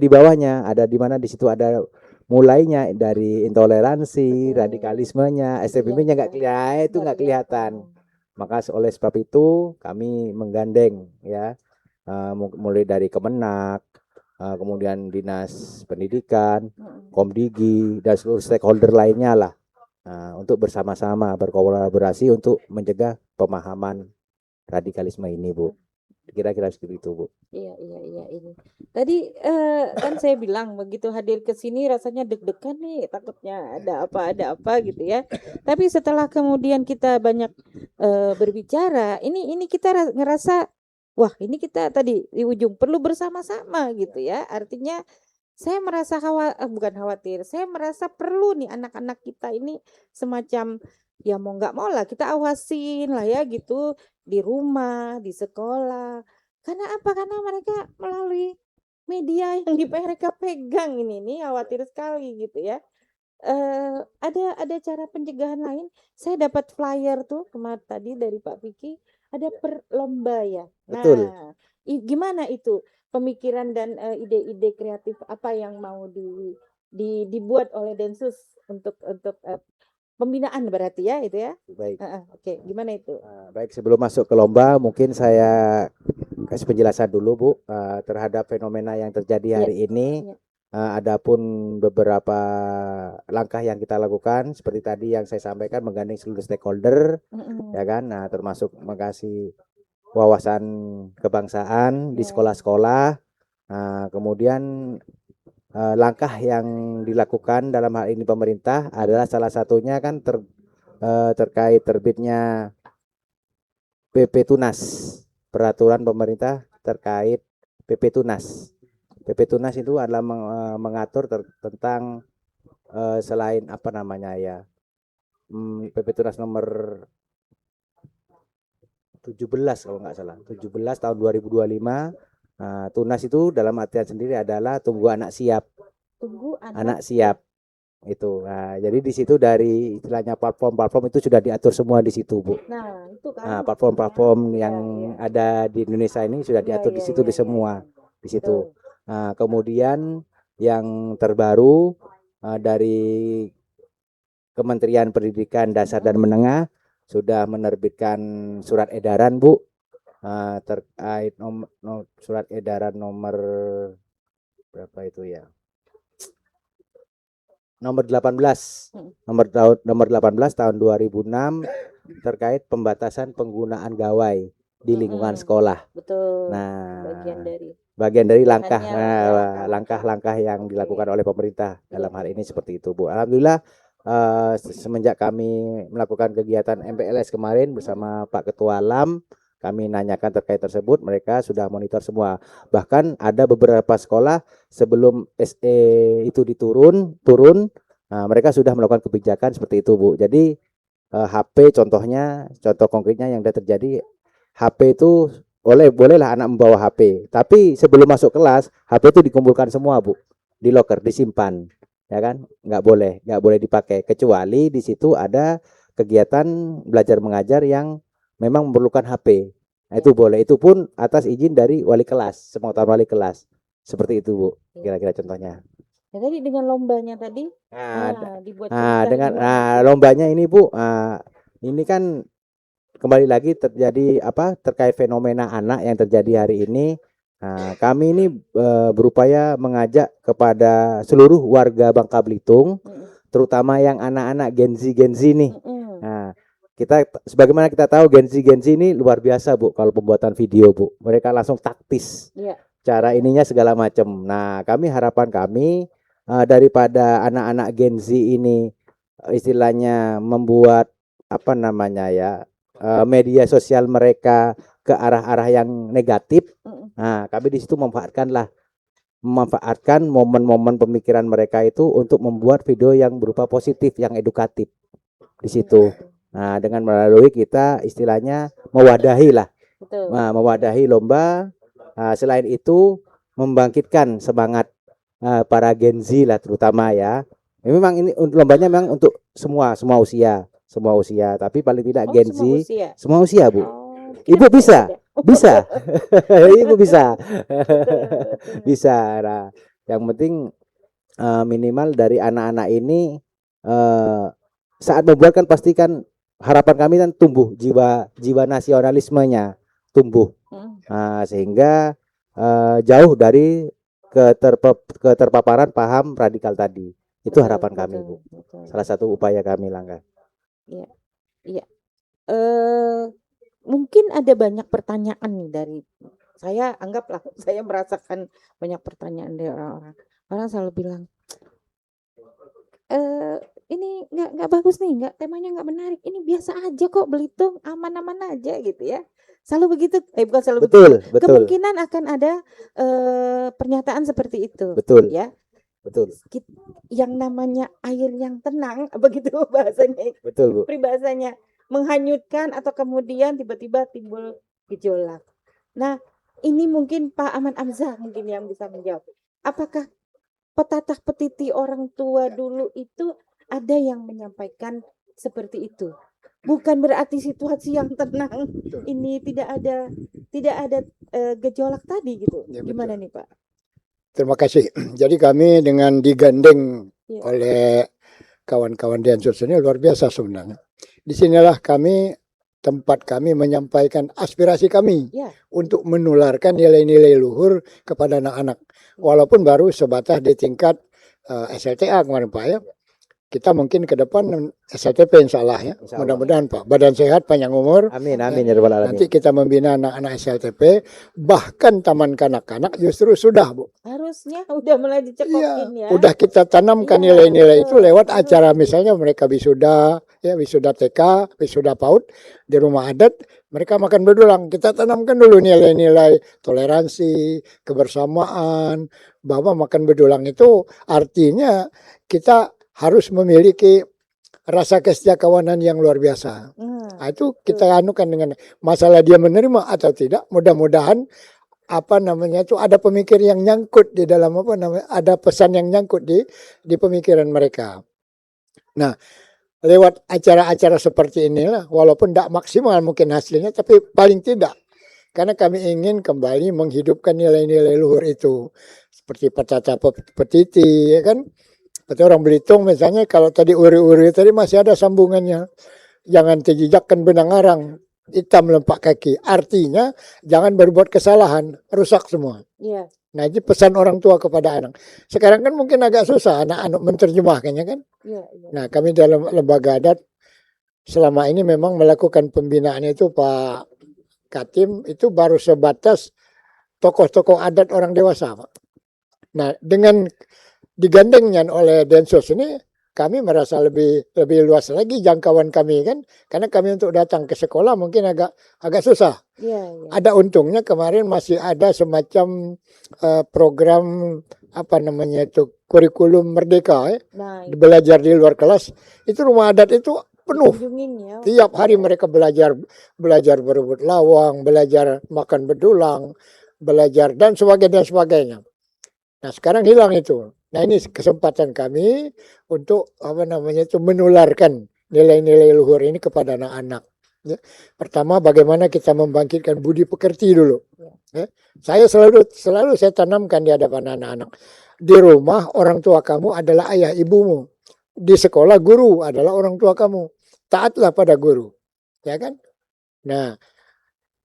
ada di mana di situ ada mulainya dari intoleransi, radikalismenya, STBM-nya nggak kelihatan. Maka oleh sebab itu kami menggandeng ya, mulai dari Kemenak, kemudian Dinas Pendidikan, Komdigi dan seluruh stakeholder lainnya lah, untuk bersama-sama berkolaborasi untuk mencegah pemahaman radikalisme ini, Bu. Kira-kira seperti itu, Bu. Iya ini. Tadi kan saya bilang begitu hadir ke sini rasanya deg-degan nih, takutnya ada apa gitu ya. Tapi setelah kemudian kita banyak berbicara, ini kita ngerasa wah ini kita tadi di ujung perlu bersama-sama gitu ya. Artinya saya merasa bukan khawatir, saya merasa perlu nih anak-anak kita ini semacam ya mau nggak mau lah kita awasin lah ya gitu di rumah, di sekolah. Karena apa? Karena mereka melalui media yang mereka pegang ini nih khawatir sekali gitu ya. Ada cara pencegahan lain. Saya dapat flyer tuh kemarin tadi dari Pak Vicky, ada perlomba ya. Betul. Nah, gimana itu pemikiran dan ide-ide kreatif apa yang mau dibuat oleh Densus untuk pembinaan berarti ya itu ya? Baik. Oke, gimana itu? Baik, sebelum masuk ke lomba, mungkin saya kasih penjelasan dulu, Bu, terhadap fenomena yang terjadi hari ini. Adapun beberapa langkah yang kita lakukan, seperti tadi yang saya sampaikan, menggandeng seluruh stakeholder, ya kan, nah termasuk mengasih wawasan kebangsaan di sekolah-sekolah. Kemudian langkah yang dilakukan dalam hal ini pemerintah adalah salah satunya kan terkait terbitnya PP Tunas, peraturan pemerintah terkait PP Tunas. PP Tunas itu adalah mengatur tentang selain apa namanya ya, PP Tunas nomor 17 kalau nggak salah, 17 tahun 2025. Tunas itu dalam artian sendiri adalah tunggu anak siap. Tunggu anak siap itu. Nah, jadi di situ dari istilahnya platform itu sudah diatur semua di situ, Bu. Nah, itu kan. Nah, platform yang ada di Indonesia ini sudah diatur di situ di semua di situ. Nah, kemudian yang terbaru dari Kementerian Pendidikan Dasar dan Menengah sudah menerbitkan surat edaran, Bu, terkait surat edaran nomor berapa itu ya? Nomor 18 tahun 2006 terkait pembatasan penggunaan gawai di lingkungan sekolah. Betul. Nah, bagian dari langkah-langkah yang dilakukan oleh pemerintah dalam hal ini seperti itu, Bu. Alhamdulillah semenjak kami melakukan kegiatan MPLS kemarin bersama Pak Ketua LAM, kami nanyakan terkait tersebut, mereka sudah monitor semua. Bahkan ada beberapa sekolah sebelum SE itu turun, mereka sudah melakukan kebijakan seperti itu, Bu. Jadi HP contoh konkretnya yang sudah terjadi, HP itu bolehlah anak membawa HP, tapi sebelum masuk kelas HP itu dikumpulkan semua, Bu, di loker, disimpan, ya kan? Nggak boleh dipakai kecuali di situ ada kegiatan belajar mengajar yang memang memerlukan HP. Nah, itu boleh, itu pun atas izin dari wali kelas, sepengetahuan wali kelas. Seperti itu, Bu, kira-kira contohnya. Ya, tadi dengan lombanya tadi dibuat lombanya ini, Bu, ini kan kembali lagi terjadi terkait fenomena anak yang terjadi hari ini. Kami ini berupaya mengajak kepada seluruh warga Bangka Belitung, terutama yang anak-anak Gen Z nih. Nah, sebagaimana kita tahu Gen Z ini luar biasa, Bu, kalau pembuatan video, Bu. Mereka langsung taktis. Cara ininya segala macam. Nah, harapan kami daripada anak-anak Gen Z ini istilahnya membuat media sosial mereka ke arah-arah yang negatif. Nah, kami di situ memanfaatkan momen-momen pemikiran mereka itu untuk membuat video yang berupa positif, yang edukatif di situ. Nah, dengan melalui kita istilahnya mewadahi lomba. Selain itu membangkitkan semangat para Gen Z lah terutama ya. Memang ini lombanya memang untuk semua usia, tapi paling tidak Gen Z semua usia, Bu. Ibu bisa. Ibu bisa. Bisa. Nah, yang penting minimal dari anak-anak ini saat membuat kan pastikan harapan kami kan tumbuh jiwa nasionalismenya tumbuh, sehingga jauh dari keterpaparan paham radikal tadi. Itu harapan kami, Bu. Salah satu upaya kami langkah. Iya. Mungkin ada banyak pertanyaan nih dari saya anggaplah saya merasakan banyak pertanyaan dari orang-orang. Orang selalu bilang, ini nggak bagus nih, temanya nggak menarik. Ini biasa aja kok, Belitung aman-aman aja gitu ya. Selalu begitu, bukan selalu Betul, begitu. betul, Kemungkinan akan ada pernyataan seperti itu, betul, ya. betul, Yang namanya air yang tenang, begitu bahasanya, betul, Bu. peribahasanya, menghanyutkan atau kemudian tiba-tiba timbul gejolak. Nah, ini mungkin Pak Aman Amzah mungkin yang bisa menjawab. Apakah petatah petiti orang tua dulu itu ada yang menyampaikan seperti itu? Bukan berarti situasi yang tenang ini tidak ada gejolak tadi gitu. Ya, Gimana betul. nih Pak? Terima kasih. Jadi kami dengan digandeng Ya. oleh kawan-kawan Densus ini luar biasa sebenarnya. Disinilah tempat kami menyampaikan aspirasi kami Ya. untuk menularkan nilai-nilai luhur kepada anak-anak. Walaupun baru sebatas di tingkat SLTA kemarin Pak ya. Kita mungkin ke depan SLTP insya Allah ya. Insya Allah. Mudah-mudahan Pak. Badan sehat, panjang umur. Amin, amin ya rabbal alamin. Nanti kita membina anak-anak SLTP. Bahkan taman kanak-kanak justru sudah Bu. Harusnya udah mulai dicekokin ya. Udah kita tanamkan Iya, nilai-nilai itu betul. lewat acara misalnya mereka wisuda TK, wisuda PAUD di rumah adat, mereka makan bedulang. Kita tanamkan dulu nilai-nilai toleransi, kebersamaan, bahwa makan bedulang itu artinya kita harus memiliki rasa kesetiakawanan yang luar biasa. Nah, itu kita anukan dengan masalah dia menerima atau tidak. Mudah-mudahan itu ada pemikir yang nyangkut di dalam ada pesan yang nyangkut di pemikiran mereka. Nah, lewat acara-acara seperti inilah, walaupun tidak maksimal mungkin hasilnya, tapi paling tidak karena kami ingin kembali menghidupkan nilai-nilai luhur itu seperti petata petiti, ya kan? Seperti orang Belitung misalnya, kalau tadi uri-uri tadi masih ada sambungannya. Jangan terjejakkan benang arang, hitam lempak kaki. Artinya jangan berbuat kesalahan, rusak semua. Iya. Nah, itu pesan orang tua kepada anak. Sekarang kan mungkin agak susah anak-anak menerjemahkannya kan. Iya. Nah, kami dalam lembaga adat selama ini memang melakukan pembinaan itu Pak Katim itu baru sebatas tokoh-tokoh adat orang dewasa Pak. Nah, dengan digandengnya oleh Densus ini kami merasa lebih luas lagi jangkauan kami kan, karena kami untuk datang ke sekolah mungkin agak susah. Iya. Ada untungnya kemarin masih ada semacam program kurikulum merdeka ya. Nah, Belajar di luar kelas. Itu rumah adat itu penuh. ya. Tiap hari mereka belajar berebut lawang, belajar makan bedulang, belajar dan sebagainya. Nah, sekarang hilang itu. Nah, ini kesempatan kami untuk menularkan nilai-nilai luhur ini kepada anak-anak. Ya. Pertama, bagaimana kita membangkitkan budi pekerti dulu. Ya. Saya selalu saya tanamkan di hadapan anak-anak. Di rumah orang tua kamu adalah ayah ibumu. Di sekolah guru adalah orang tua kamu. Taatlah pada guru. Ya kan? Nah,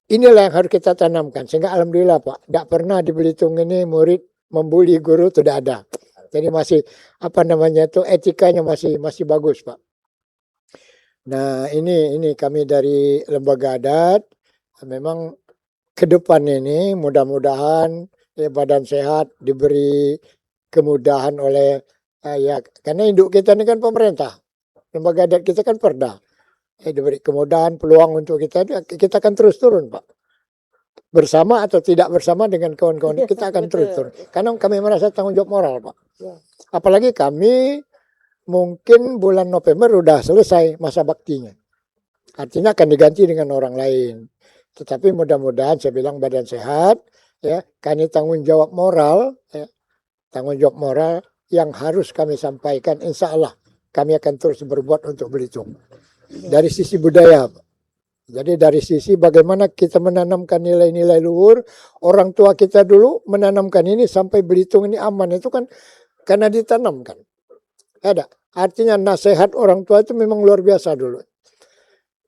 inilah yang harus kita tanamkan. Sehingga alhamdulillah Pak, tidak pernah di Belitung ini murid membuli guru, tidak ada. Jadi masih etikanya masih bagus Pak. Nah, ini kami dari lembaga adat memang ke depan ini mudah-mudahan badan sehat diberi kemudahan oleh karena induk kita ini kan pemerintah. Lembaga adat kita kan Perda. Diberi kemudahan, peluang untuk kita akan terus turun Pak. Bersama atau tidak bersama dengan kawan-kawan kita akan terus turun. Karena kami merasa tanggung jawab moral Pak. Ya. Apalagi kami mungkin bulan November sudah selesai masa baktinya. Artinya akan diganti dengan orang lain. Tetapi mudah-mudahan saya bilang badan sehat, ya, karena tanggung jawab moral, ya, tanggung jawab moral yang harus kami sampaikan. Insya Allah kami akan terus berbuat untuk Belitung. Dari sisi budaya, jadi dari sisi bagaimana kita menanamkan nilai-nilai luhur, orang tua kita dulu menanamkan ini sampai Belitung ini aman itu kan karena ditanamkan. Ada. Artinya nasihat orang tua itu memang luar biasa dulu.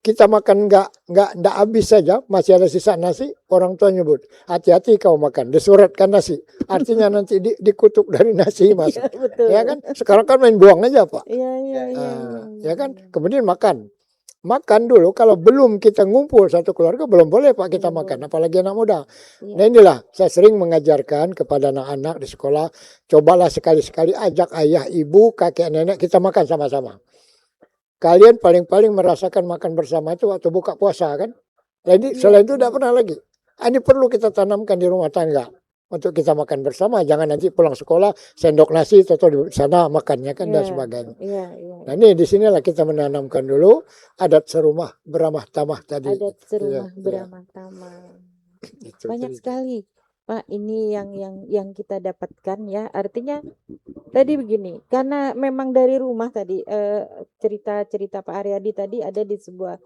Kita makan nggak habis saja, masih ada sisa nasi, orang tua nyebut, hati-hati kau makan, disuratkan nasi. Artinya nanti dikutuk dari nasi mas. Ya, betul. Ya kan? Sekarang kan main buang aja Pak. Iya. Ya kan? Kemudian makan. makan dulu, kalau belum kita ngumpul satu keluarga belum boleh Pak kita makan, apalagi anak muda. Iya. Nah inilah saya sering mengajarkan kepada anak-anak di sekolah, cobalah sekali-sekali ajak ayah, ibu, kakek, nenek kita makan sama-sama. Kalian paling-paling merasakan makan bersama itu waktu buka puasa kan. Jadi selain itu tidak pernah lagi. Ini perlu kita tanamkan di rumah tangga. Untuk kita makan bersama, jangan nanti pulang sekolah sendok nasi atau di sana makannya kan dan sebagainya. Nah ini di sinilah kita menanamkan dulu adat serumah beramah tamah tadi. Adat serumah beramah tamah. Banyak sekali Pak ini yang kita dapatkan ya. Artinya tadi begini, karena memang dari rumah tadi cerita Pak Aryadi tadi ada di sebuah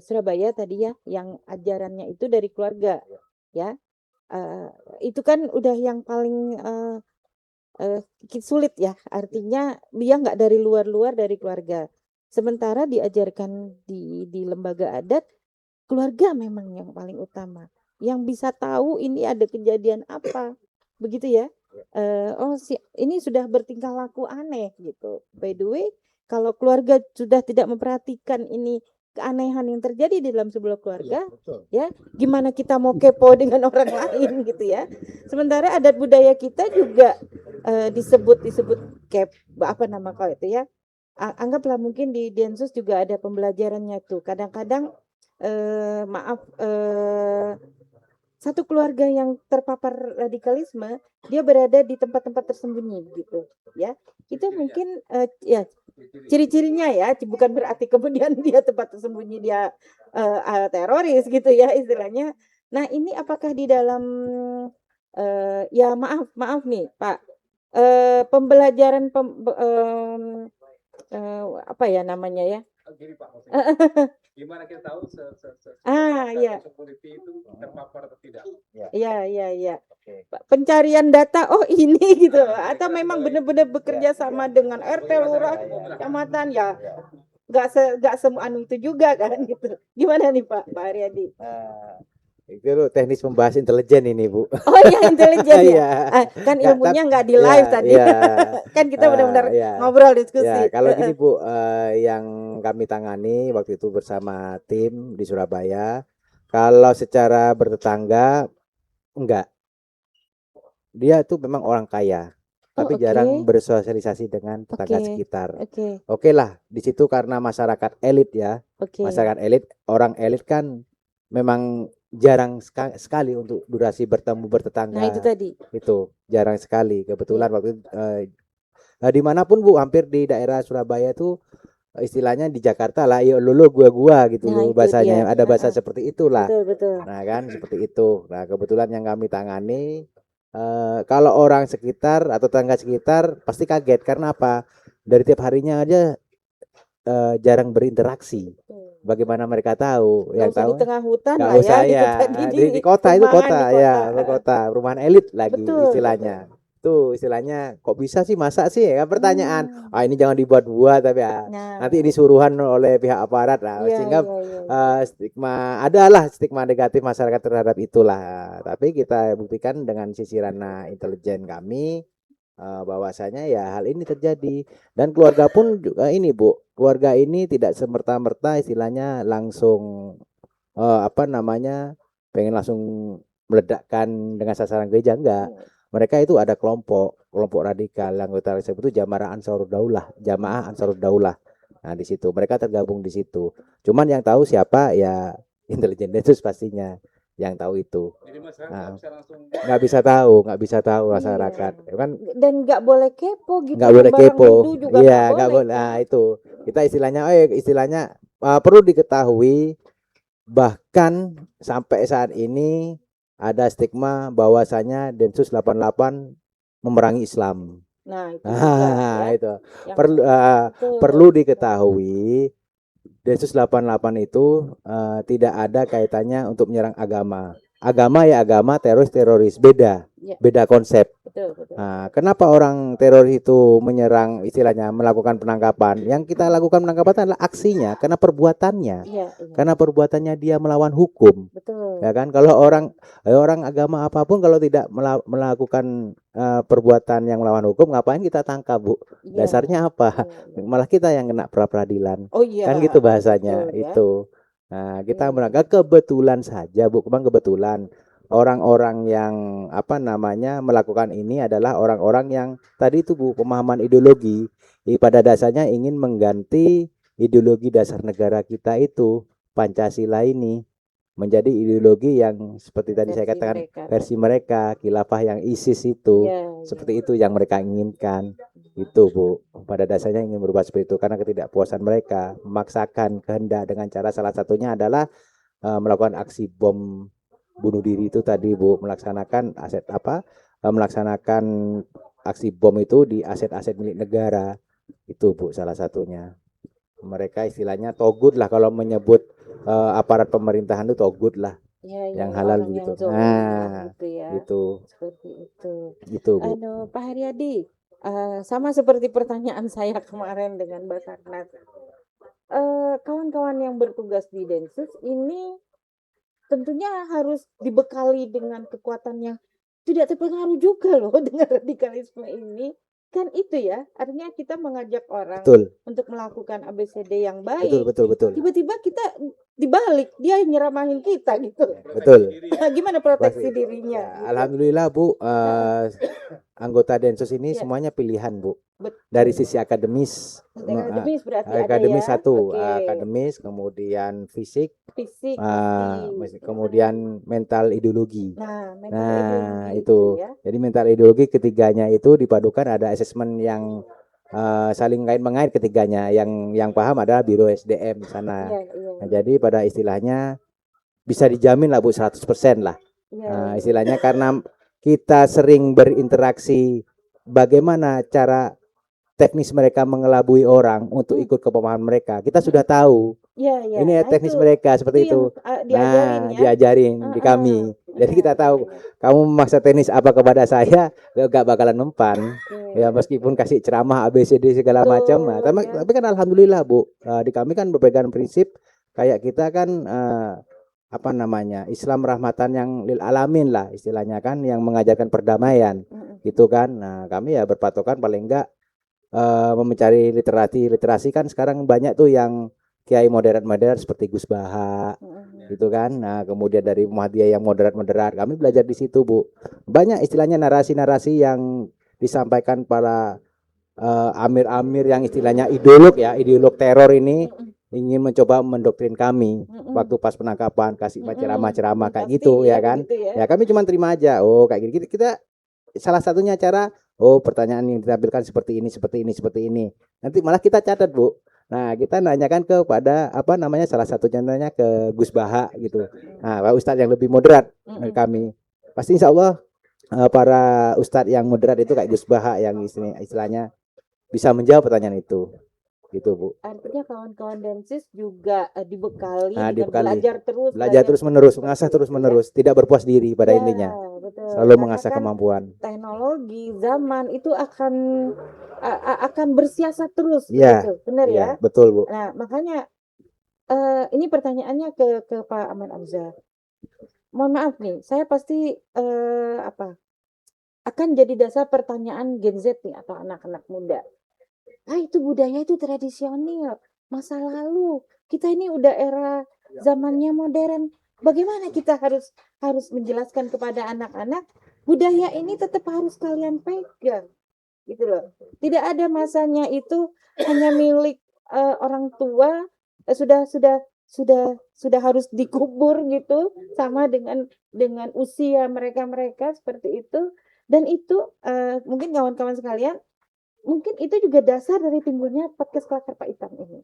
Surabaya tadi ya, yang ajarannya itu dari keluarga ya. Itu kan udah yang paling sulit ya, artinya dia nggak dari luar dari keluarga. Sementara diajarkan di lembaga adat, keluarga memang yang paling utama, yang bisa tahu ini ada kejadian apa, begitu ya. Ini sudah bertingkah laku aneh gitu. By the way, kalau keluarga sudah tidak memperhatikan ini keanehan yang terjadi di dalam sebuah keluarga, ya gimana kita mau kepo dengan orang lain gitu ya. Sementara adat budaya kita juga disebut apa nama kau itu ya. Anggaplah mungkin di Densus juga ada pembelajarannya tuh. Kadang-kadang satu keluarga yang terpapar radikalisme, dia berada di tempat-tempat tersembunyi gitu ya. Itu mungkin ya ciri-cirinya ya, bukan berarti kemudian dia tempat tersembunyi dia teroris gitu ya istilahnya. Nah ini apakah di dalam ya maaf nih Pak, pembelajaran apa ya namanya ya? Gini Pak, gimana kita tahu iya. security itu terpapar atau tidak? Iya. Pencarian data, oh ini gitu, atau memang benar-benar bekerja sama dengan RT, lurah, kecamatan ya, nggak semua anu itu juga kan gitu. Gimana nih Pak Aryadi? Itu loh teknis membahas intelijen ini Bu. Oh iya intelijen ya. Kan ilmunya nggak di live tadi. Kan kita benar-benar ngobrol diskusi. Kalau gini Bu, yang kami tangani waktu itu bersama tim di Surabaya, kalau secara bertetangga enggak. Dia itu memang orang kaya, tapi jarang bersosialisasi dengan tetangga sekitar. Oke lah, di situ karena masyarakat elit ya. Masyarakat elit, orang elit kan memang jarang sekali untuk durasi bertemu bertetangga. Nah itu tadi. Itu jarang sekali. Kebetulan waktu itu dimanapun Bu, hampir di daerah Surabaya itu istilahnya di Jakarta lah, yuk lu gua gitu loh bahasanya. Ada bahasa seperti itulah. Betul. Nah kan seperti itu. Nah kebetulan yang kami tangani kalau orang sekitar atau tetangga sekitar pasti kaget karena apa? Dari tiap harinya aja jarang berinteraksi. Bagaimana mereka tahu? Yang tahu di tengah hutan nggak lah usah ya. Di kota itu kota ya, di kota, perumahan elit lagi istilahnya. Betul. Tuh istilahnya kok bisa sih masa sih ya kan pertanyaan. Ini jangan dibuat-buat tapi ya nanti ini suruhan oleh pihak aparat lah sehingga stigma adalah stigma negatif masyarakat terhadap itulah. Tapi kita buktikan dengan sisiran intelijen kami bahwasanya ya hal ini terjadi dan keluarga pun juga ini Bu, keluarga ini tidak semerta-merta istilahnya langsung pengen langsung meledakkan dengan sasaran gereja, enggak. Mereka itu ada kelompok radikal yang anggota itu Jamaah Ansarud Daulah. Nah di situ mereka tergabung di situ. Cuman yang tahu siapa ya intelijen Densus pastinya yang tahu itu. Jadi masyarakat nggak bisa tahu masyarakat kan, dan nggak boleh kepo gitu. Nggak boleh kepo. Iya nggak boleh. Nah itu kita istilahnya perlu diketahui bahkan sampai saat ini ada stigma bahwasanya Densus 88 memerangi Islam. Nah itu perlu diketahui Densus 88 itu tidak ada kaitannya untuk menyerang agama. Agama ya agama, teroris, beda konsep. Betul, betul. Nah, kenapa orang teroris itu menyerang, istilahnya melakukan penangkapan? Yang kita lakukan penangkapan adalah aksinya, karena perbuatannya. Iya, iya. Karena perbuatannya dia melawan hukum. Betul. Ya kan? Kalau orang agama apapun kalau tidak melakukan perbuatan yang melawan hukum, ngapain kita tangkap, Bu? Iya, Dasarnya apa? iya, iya. Malah kita yang kena pra peradilan. Oh iya, Kan gitu bahasanya betul ya. itu. Nah, kita Iya. merangkak kebetulan saja, Bu. Kemang kebetulan orang-orang yang melakukan ini adalah orang-orang yang tadi itu, Bu, pemahaman ideologi. Pada dasarnya ingin mengganti ideologi dasar negara kita itu, Pancasila ini, menjadi ideologi yang seperti tadi saya katakan versi mereka, khilafah yang ISIS itu. Iya, Seperti itu yang mereka inginkan. Itu, Bu. Pada dasarnya ingin berubah seperti itu karena ketidakpuasan mereka memaksakan kehendak dengan cara salah satunya adalah melakukan aksi bom bunuh diri itu tadi, Bu, melaksanakan melaksanakan aksi bom itu di aset-aset milik negara. Itu, Bu, salah satunya. Mereka istilahnya togut lah kalau menyebut aparat pemerintahan itu togut lah. Ya, yang halal orang gitu. yang zolim Nah, gitu ya. itu. Seperti itu. Gitu, Bu. Pak Haryadi, sama seperti pertanyaan saya kemarin dengan Basarnas. Kawan-kawan yang bertugas di Densus ini tentunya harus dibekali dengan kekuatan yang tidak terpengaruh juga loh dengan radikalisme ini. Kan itu ya, artinya kita mengajak orang Betul. untuk melakukan ABCD yang baik. Betul. Tiba-tiba kita dibalik, dia nyeramahin kita gitu. Betul. Gimana proteksi dirinya? Ya, alhamdulillah, Bu, anggota Densus ini Ya. semuanya pilihan, Bu. Betul. Dari sisi akademis, Akademis berarti akademis ada ya. satu, Oke. akademis, kemudian fisik, Fisik, kemudian mental ideologi. Nah, mental ideologi itu. ya. Jadi mental ideologi ketiganya itu dipadukan, ada asesmen yang saling kait-mengait ketiganya. Yang paham adalah Biro SDM sana. Iya. Nah, jadi pada istilahnya bisa dijamin lah, Bu, 100% lah. Iya. Istilahnya karena kita sering berinteraksi, bagaimana cara teknis mereka mengelabui orang untuk ikut ke pemahaman mereka. Kita sudah tahu. Iya. Ini teknis mereka seperti itu. Diajarin ya. Diajarin di kami. Jadi kita tahu, kamu memaksa teknis apa kepada saya, gak bakalan mempan. Ya, meskipun kasih ceramah ABCD segala macam. Nah, tapi kan alhamdulillah, Bu, di kami kan berpegang prinsip kayak kita kan Islam rahmatan yang lil alamin lah istilahnya kan, yang mengajarkan perdamaian. Gitu kan. Nah, kami ya berpatokan paling enggak mencari literasi kan sekarang banyak tuh yang kiai moderat seperti Gus Baha gitu kan. Nah, kemudian dari Muhammadiyah yang moderat kami belajar di situ, Bu. Banyak istilahnya narasi-narasi yang disampaikan para amir-amir yang istilahnya ideolog teror ini ingin mencoba mendoktrin kami waktu pas penangkapan, kasih ceramah kayak gitu ya kan. Ya kami cuma terima aja. Oh, kayak gini kita salah satunya cara pertanyaan yang ditampilkan seperti ini. Nanti malah kita catat, Bu. Nah, kita nanyakan kepada salah satu contohnya ke Gus Baha gitu. Nah, Pak Ustadz yang lebih moderat dari kami. Pasti insya Allah para Ustadz yang moderat itu kayak Gus Baha yang istilahnya bisa menjawab pertanyaan itu. Gitu, Bu. Artinya kawan-kawan Densus juga dibekali dengan dibekali. belajar terus menerus, mengasah terus menerus, tidak berpuas diri pada intinya. Betul. Selalu mengasah kemampuan. Teknologi zaman itu akan bersiasat terus, ya, gitu. Benar ya? Betul, Bu. Nah, makanya ini pertanyaannya ke Pak Ahmad Amzah. Mohon maaf nih, saya pasti akan jadi dasar pertanyaan Gen Z nih atau anak-anak muda. Itu budaya itu tradisional, masa lalu. Kita ini udah era zamannya modern. Bagaimana kita harus menjelaskan kepada anak-anak budaya ini tetap harus kalian pegang, gitu loh. Tidak ada masanya itu hanya milik orang tua, sudah harus dikubur gitu, sama dengan usia mereka seperti itu. Dan itu mungkin kawan-kawan sekalian, mungkin itu juga dasar dari timbulnya podcast Kelakar Pak Itam ini.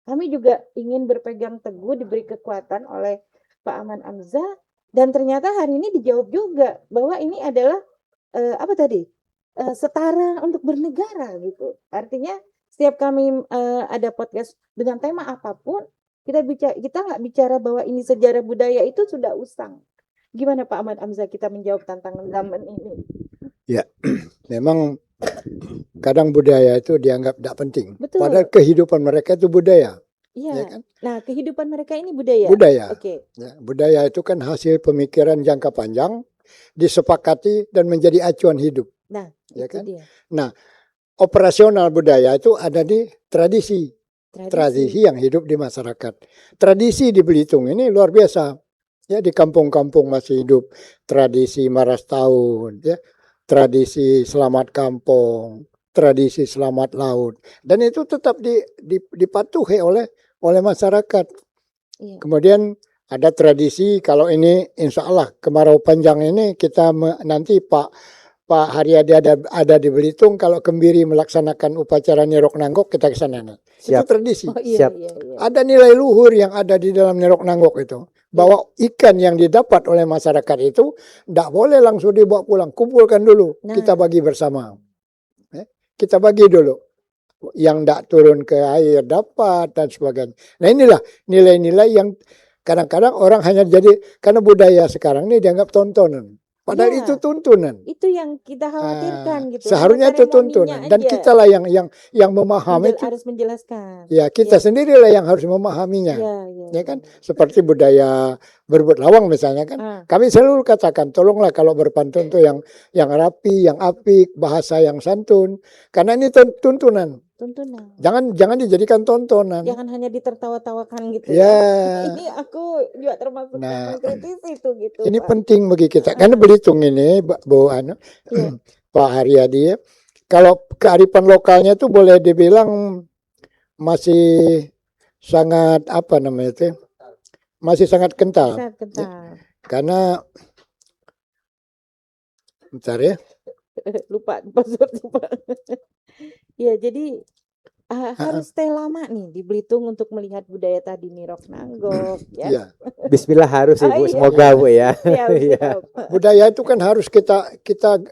Kami juga ingin berpegang teguh, diberi kekuatan oleh Pak Ahmad Amzah, dan ternyata hari ini dijawab juga bahwa ini adalah setara untuk bernegara gitu. Artinya setiap kami ada podcast dengan tema apapun, kita nggak bicara bahwa ini sejarah budaya, itu sudah usang. Gimana Pak Ahmad Amzah kita menjawab tantangan zaman ini? Memang kadang budaya itu dianggap tidak penting. Betul. Padahal kehidupan mereka itu budaya. Ya Iya. kan? Nah, kehidupan mereka ini budaya. Budaya. Oke. Ya, budaya itu kan hasil pemikiran jangka panjang, disepakati dan menjadi acuan hidup. Nah, Ya itu kan? dia. Operasional budaya itu ada di tradisi. Tradisi yang hidup di masyarakat. Tradisi di Belitung ini luar biasa. Ya, di kampung-kampung masih hidup tradisi maras tahun, ya. Tradisi selamat kampung, tradisi selamat laut. Dan itu tetap dipatuhi oleh masyarakat. Iya. Kemudian ada tradisi, kalau ini insya Allah kemarau panjang ini kita nanti Pak Haryadi ada di Belitung, kalau Kembiri melaksanakan upacara Nirok Nanggok kita ke sana. Itu Siap. tradisi. Oh iya, Siap. iya, iya. Ada nilai luhur yang ada di dalam Nirok Nanggok itu. Bahwa ikan yang didapat oleh masyarakat itu tidak boleh langsung dibawa pulang. Kumpulkan dulu, Nah. kita bagi bersama. Kita bagi dulu. Yang tidak turun ke air dapat dan sebagainya. Nah, inilah nilai-nilai yang kadang-kadang orang hanya jadi, karena budaya sekarang ini dianggap tontonan. Padahal Iya. itu tuntunan. Itu yang kita khawatirkan gitu. Seharusnya itu Seremoninya tuntunan. Dan aja. kita lah yang memahami itu. harus menjelaskan. Ya, kita sendirilah yang harus memahaminya. Iya, iya. Ya kan? Seperti budaya berebut lawang misalnya kan. Ah, Kami selalu katakan, tolonglah kalau berpantun tuh yang rapi, yang apik, bahasa yang santun. Karena ini tuntunan. tuntunan. Jangan dijadikan tontonan. Jangan hanya ditertawa-tawakan gitu. Ya. Ini aku juga termasuk yang Nah, mengkritisi itu gitu. Ini Pak. penting bagi kita. Karena Belitung ini, Bu Iya. Pak Haryadi, ya, kalau kearifan lokalnya itu boleh dibilang masih sangat apa namanya itu? Masih sangat kental. Sangat kental. Karena bentar ya. Lupa password lupa. Ya, jadi harus stay lama nih di Belitung untuk melihat budaya tadi Nirok Nanggok ya. Iya. Bismillah harus Ah, Ibu, iya. semoga Bu ya. Iya, Iya. siap. Budaya itu kan harus kita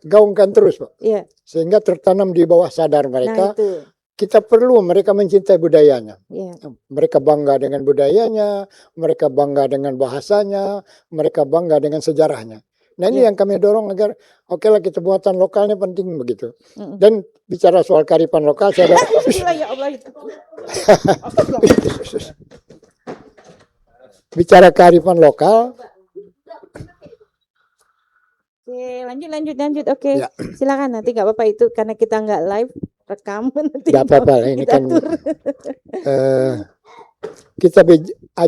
gaungkan terus, Pak. Iya. Sehingga tertanam di bawah sadar Nah, mereka. itu. Kita perlu mereka mencintai budayanya. Iya. Mereka bangga dengan budayanya, mereka bangga dengan bahasanya, mereka bangga dengan sejarahnya. Nah, ini Iya. yang kami dorong agar oke lah kita buatan lokalnya penting begitu. Mm-mm. Dan bicara soal kearifan lokal, saya ada Gila ya Allah itu. bicara kearifan lokal, Oke, lanjut. Oke, Ya. silakan nanti nggak apa-apa itu karena kita nggak live rekam nanti. nggak apa-apa. Ini kita kan atur.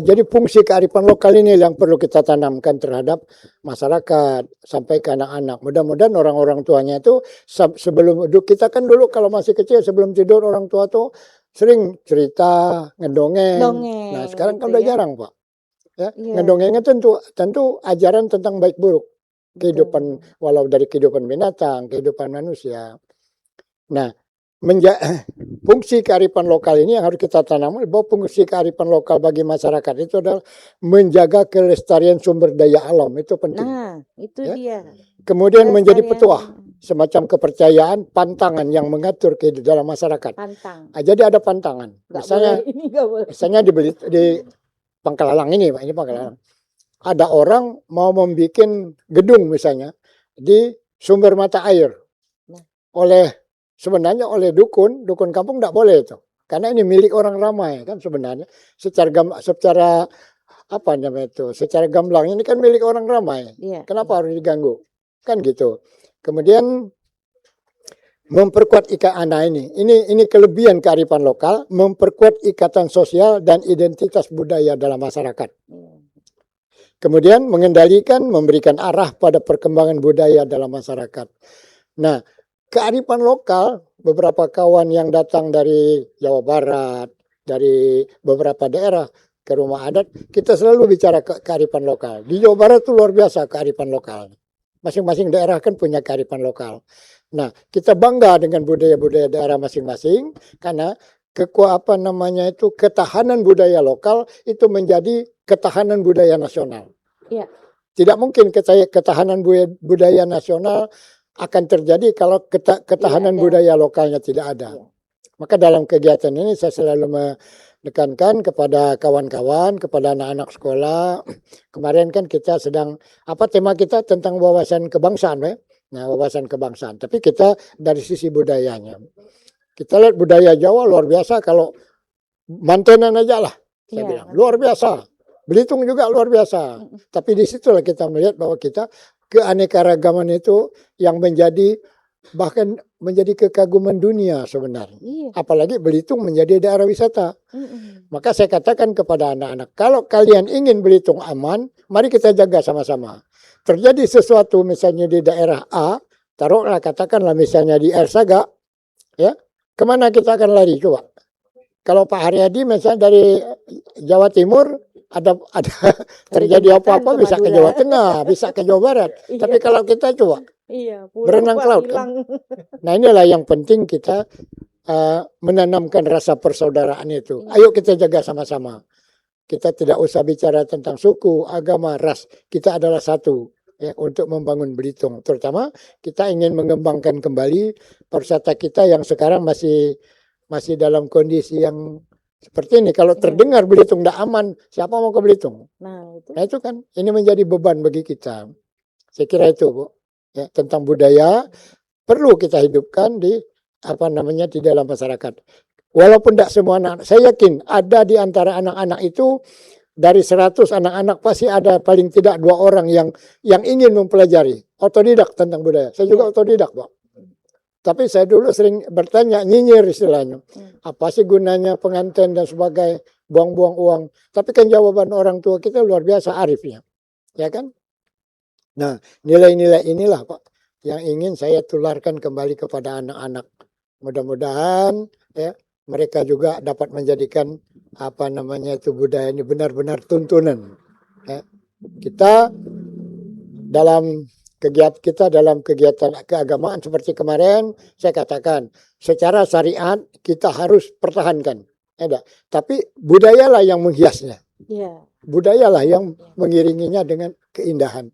jadi fungsi kearifan lokal ini yang perlu kita tanamkan terhadap masyarakat sampai ke anak-anak. Mudah-mudahan orang-orang tuanya itu sebelum kita kan dulu kalau masih kecil sebelum tidur orang tua tuh sering cerita, ngedongeng. Dongeng, Nah, sekarang kan gitu udah ya. jarang, Pak. Ya, Iya. ngedongengnya tentu ajaran tentang baik buruk kehidupan, walau dari kehidupan binatang, kehidupan manusia. Nah, fungsi kearifan lokal ini yang harus kita tanam, bahwa fungsi kearifan lokal bagi masyarakat itu adalah menjaga kelestarian sumber daya alam, itu penting. Nah, itu Ya. dia. Kemudian menjadi Kelestarian petuah, semacam kepercayaan, pantangan yang mengatur kehidupan dalam masyarakat. pantang. Jadi ada pantangan. Nggak Misalnya, boleh, ini nggak boleh. misalnya di Pangkalalang ini, Pak, ini Pangkalalang. Ada orang mau membuat gedung misalnya di sumber mata air. Nah. Sebenarnya oleh dukun kampung tidak boleh itu. Karena ini milik orang ramai kan sebenarnya. Secara apa namanya itu? Secara gamblang ini kan milik orang ramai. Iya. Kenapa harus diganggu? Kan gitu. Kemudian memperkuat ini kelebihan kearifan lokal, memperkuat ikatan sosial dan identitas budaya dalam masyarakat. Iya. Kemudian mengendalikan, memberikan arah pada perkembangan budaya dalam masyarakat. Nah, kearifan lokal, beberapa kawan yang datang dari Jawa Barat, dari beberapa daerah ke rumah adat, kita selalu bicara kearifan lokal. Di Jawa Barat itu luar biasa kearifan lokal. Masing-masing daerah kan punya kearifan lokal. Nah, kita bangga dengan budaya-budaya daerah masing-masing karena ketahanan budaya lokal itu menjadi ketahanan budaya nasional. Iya. Tidak mungkin ketahanan budaya nasional akan terjadi kalau ketahanan ada. budaya lokalnya tidak ada. Iya. Maka dalam kegiatan ini saya selalu menekankan kepada kawan-kawan, kepada anak-anak sekolah. Kemarin kan kita tema kita tentang wawasan kebangsaan, Nah, wawasan kebangsaan. Tapi kita dari sisi budayanya. Kita lihat budaya Jawa luar biasa, kalau mantenan aja lah. Saya bilang, luar biasa. Belitung juga luar biasa. Tapi disitulah kita melihat bahwa kita keanekaragaman itu yang bahkan menjadi kekaguman dunia sebenarnya. Apalagi Belitung menjadi daerah wisata. Maka saya katakan kepada anak-anak, kalau kalian ingin Belitung aman, mari kita jaga sama-sama. Terjadi sesuatu misalnya di daerah A, taruhlah katakanlah misalnya di Ersaga, ya, kemana kita akan lari coba? Kalau Pak Haryadi misalnya dari Jawa Timur ada terjadi apa-apa bisa ke Jawa Tengah, bisa ke Jawa Barat. Tapi kalau kita coba berenang ke laut, kan? Nah inilah yang penting kita menanamkan rasa persaudaraan itu. Ayo kita jaga sama-sama. Kita tidak usah bicara tentang suku, agama, ras. Kita adalah satu ya untuk membangun Belitung. Terutama kita ingin mengembangkan kembali pariwisata kita yang sekarang masih dalam kondisi yang seperti ini. Kalau terdengar Belitung tidak aman, siapa mau ke Belitung? Nah itu kan ini menjadi beban bagi kita. Saya kira itu, Bu. Ya, tentang budaya perlu kita hidupkan di dalam masyarakat. Walaupun tidak semua anak, saya yakin ada di antara anak-anak itu dari 100 anak-anak pasti ada paling tidak 2 orang yang ingin mempelajari otodidak tentang budaya. Saya juga otodidak, Pak. Tapi saya dulu sering bertanya, nyinyir istilahnya. Apa sih gunanya pengantin dan sebagainya, buang-buang uang. Tapi kan jawaban orang tua kita luar biasa arifnya. Ya kan? Nah, nilai-nilai inilah, Pak, yang ingin saya tularkan kembali kepada anak-anak. Mudah-mudahan ya mereka juga dapat menjadikan budaya ini benar-benar tuntunan. Ya. Kita dalam kegiatan keagamaan seperti kemarin saya katakan secara syariat kita harus pertahankan, ya, tapi budayalah yang menghiasnya, budayalah yang mengiringinya dengan keindahan.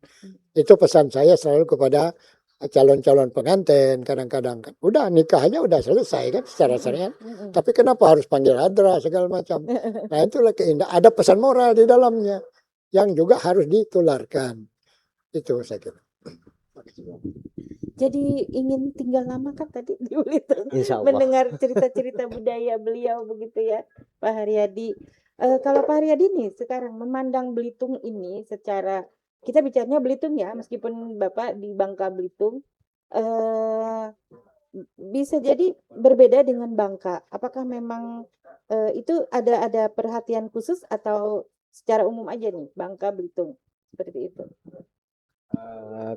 Itu pesan saya selalu kepada calon-calon pengantin. Kadang-kadang kan udah nikahnya udah selesai kan secara syariat, tapi kenapa harus panggil hadra segala macam. Nah itulah keindahan, ada pesan moral di dalamnya yang juga harus ditularkan. Itu saya kira. Jadi ingin tinggal lama kan tadi di Belitung, mendengar cerita-cerita budaya beliau begitu ya Pak Haryadi. Kalau Pak Haryadi nih sekarang memandang Belitung ini secara, kita bicaranya Belitung ya, meskipun Bapak di Bangka Belitung, bisa jadi berbeda dengan Bangka. Apakah memang itu ada perhatian khusus atau secara umum aja nih Bangka Belitung seperti itu?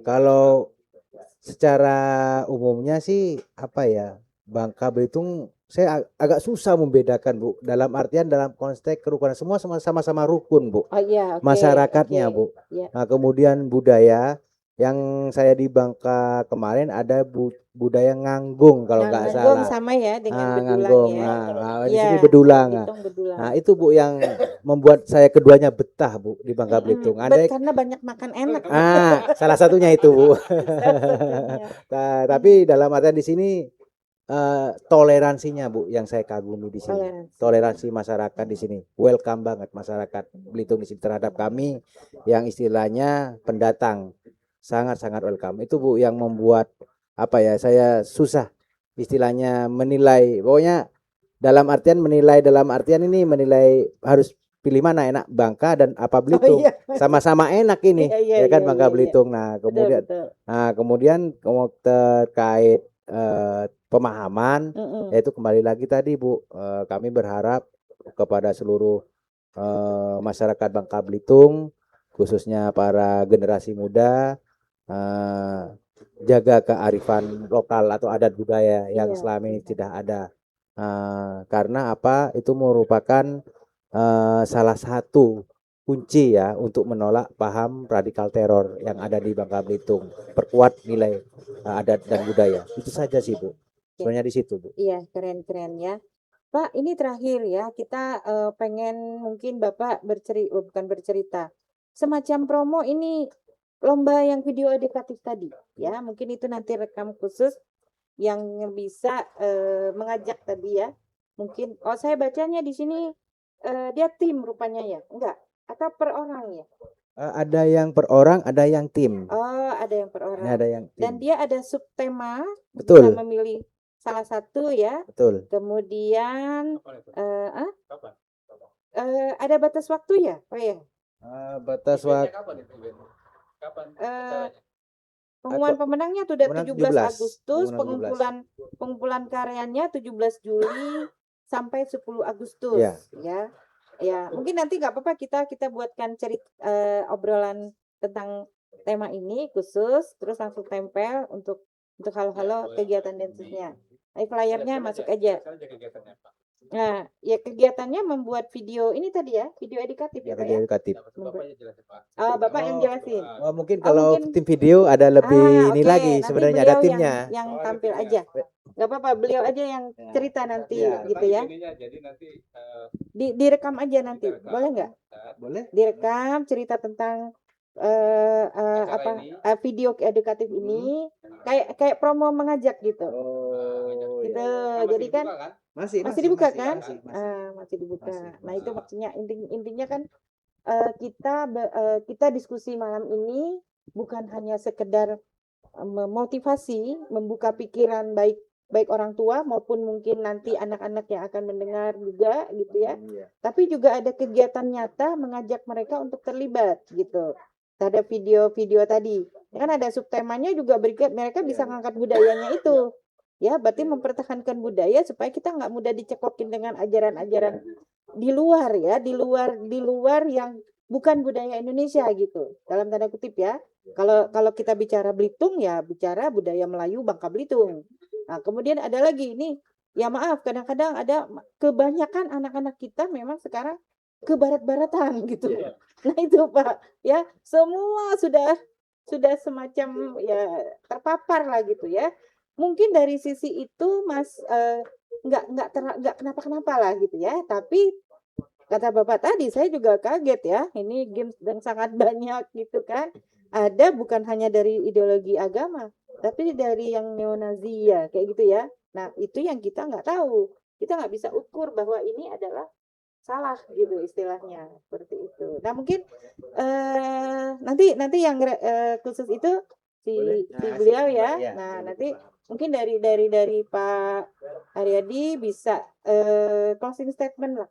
Kalau secara umumnya sih Bangka Belitung saya agak susah membedakan, Bu. Dalam artian dalam konteks kerukunan, semua sama-sama rukun, Bu. Oh iya, masyarakatnya, Bu. Yeah. Nah, kemudian budaya yang saya di Bangka kemarin ada budaya nganggung kalau nggak salah. Sama ya dengan bedulang nganggung, ya. Di sini bedulang. Nah, itu Bu yang membuat saya keduanya betah, Bu, di Bangka Belitung. Karena banyak makan enak. Salah satunya itu, Bu. Nah, tapi dalam artian di sini toleransinya, Bu, yang saya kagumi di sini. Toleransi masyarakat di sini. Welcome banget masyarakat Belitung di sini terhadap kami yang istilahnya pendatang. Sangat-sangat welcome. Itu, Bu, yang membuat saya susah istilahnya menilai. Pokoknya dalam artian ini menilai harus pilih mana enak, Bangka dan apa Belitung. Sama-sama enak ini. Ya kan, Bangka Belitung. Nah, kemudian kemudian terkait pemahaman, yaitu kembali lagi tadi, Bu, kami berharap kepada seluruh masyarakat Bangka Belitung, khususnya para generasi muda, jaga kearifan lokal atau adat budaya yang selama ini tidak ada, karena itu merupakan salah satu kunci ya untuk menolak paham radikal teror yang ada di Bangka Belitung, perkuat nilai adat dan budaya. Itu saja sih, Bu. Sebenarnya di situ, Bu. Iya, keren-keren ya. Pak, ini terakhir ya, kita pengen mungkin Bapak bukan bercerita, semacam promo ini lomba yang video edukatif tadi ya, mungkin itu nanti rekam khusus yang bisa mengajak tadi ya. Mungkin saya bacanya di sini dia tim rupanya ya, enggak? Atau per orang ya? Ada yang per orang, ada yang tim. Oh, ada yang per Ini orang. ada yang Dan tim. dia ada subtema, bisa Betul, memilih salah satu ya. betul. Kemudian Kapan itu? eh, Kapan? ada batas waktu ya, Pak ya? Batas Eventnya waktu kapan itu event? Kapan Eh, acaranya? Pengumuman pemenangnya tuh udah pemenang 17 17, Agustus, pengumuman 17. pengumpulan karyanya 17 Juli sampai 10 Agustus Iya. ya. Ya, mungkin nanti nggak apa-apa kita buatkan obrolan tentang tema ini khusus, terus langsung tempel untuk halo-halo kegiatan densesnya. Flyernya masuk aja. Kegiatannya, Pak. Nah, ya kegiatannya membuat video ini tadi ya, video edukatif Ya, ya, Pak video ya. edukatif. Bapak aja jelasin, Pak. Bapak yang jelasin. Mungkin kalau mungkin- tim video ada lebih ini oke. lagi Nanti sebenarnya beliau ada timnya. yang Oh, ada tampil timnya. aja. Gak apa-apa, beliau aja yang Ya. cerita nanti Ya. gitu ya. Jadi nanti Direkam aja nanti, kita rekam. boleh nggak? Boleh? Direkam cerita tentang Acara ini. video edukatif ini, kayak promo mengajak gitu. Oh, Gitu. iya. Jadi kan masih dibuka kan? masih. Masih dibuka. Masih. Nah, itu maksudnya intinya kan kita diskusi malam ini bukan hanya sekedar memotivasi, membuka pikiran baik orang tua maupun mungkin nanti anak-anak yang akan mendengar juga gitu ya. Iya. Tapi juga ada kegiatan nyata mengajak mereka untuk terlibat gitu. Terhadap video-video tadi. Ya kan ada subtemanya juga mereka bisa ngangkat budayanya itu. Ya, berarti mempertahankan budaya supaya kita nggak mudah dicekokin dengan ajaran-ajaran di luar ya, di luar yang bukan budaya Indonesia gitu. Dalam tanda kutip ya. Kalau kita bicara Belitung ya bicara budaya Melayu Bangka Belitung. Nah, kemudian ada lagi ini, ya maaf kadang-kadang ada kebanyakan anak-anak kita memang sekarang ke barat-baratan gitu. Nah, itu Pak, ya semua sudah semacam ya terpapar lah gitu ya. Mungkin dari sisi itu Mas nggak kenapa-kenapa lah gitu ya. Tapi kata Bapak tadi saya juga kaget ya. Ini games yang sangat banyak gitu kan. Ada bukan hanya dari ideologi agama, tapi dari yang neonazi ya kayak gitu ya. Nah, itu yang kita nggak tahu. Kita nggak bisa ukur bahwa ini adalah salah gitu istilahnya seperti itu. Nah, mungkin nanti yang khusus itu si beliau ya. Nah, nanti mungkin dari Pak Haryadi bisa closing statement lah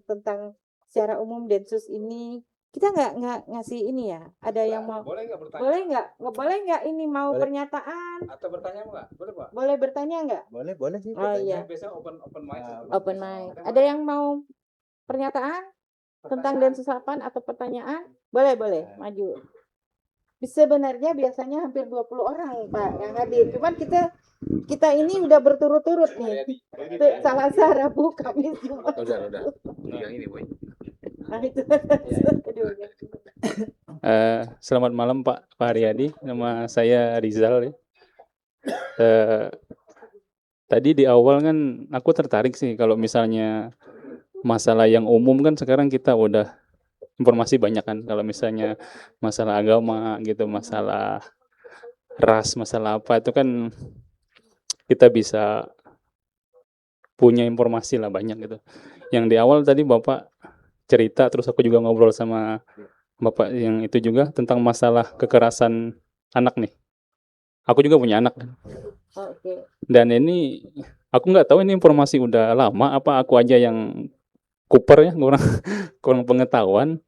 tentang secara umum Densus ini. Kita nggak ngasih ini ya. Ada yang mau boleh nggak bertanya? boleh nggak ini mau Boleh. pernyataan? Atau bertanya nggak? Boleh, Pak. Boleh bertanya nggak? Boleh sih. Oh iya. Biasanya open mic. Open mic. Ada yang mau pernyataan tentang Densus 8 atau pertanyaan? Boleh, maju. Sebenarnya biasanya hampir 20 orang, Pak, yang hadir. Cuman kita ini udah berturut-turut nih. Itu Selasa, Rabu, Kamis, Jumat. Udah. Yang ini, Boy. Nah, itu. Aduh, ya. Selamat malam Pak Haryadi, nama saya Rizal ya. Tadi di awal kan aku tertarik sih kalau misalnya masalah yang umum kan sekarang kita udah informasi banyak kan, kalau misalnya masalah agama gitu, masalah ras, masalah apa itu kan kita bisa punya informasi lah banyak gitu. Yang di awal tadi Bapak cerita, terus aku juga ngobrol sama Bapak yang itu juga tentang masalah kekerasan anak nih. Aku juga punya anak. Oke. Dan ini aku nggak tahu ini informasi udah lama apa aku aja yang kuper ya, kurang pengetahuan.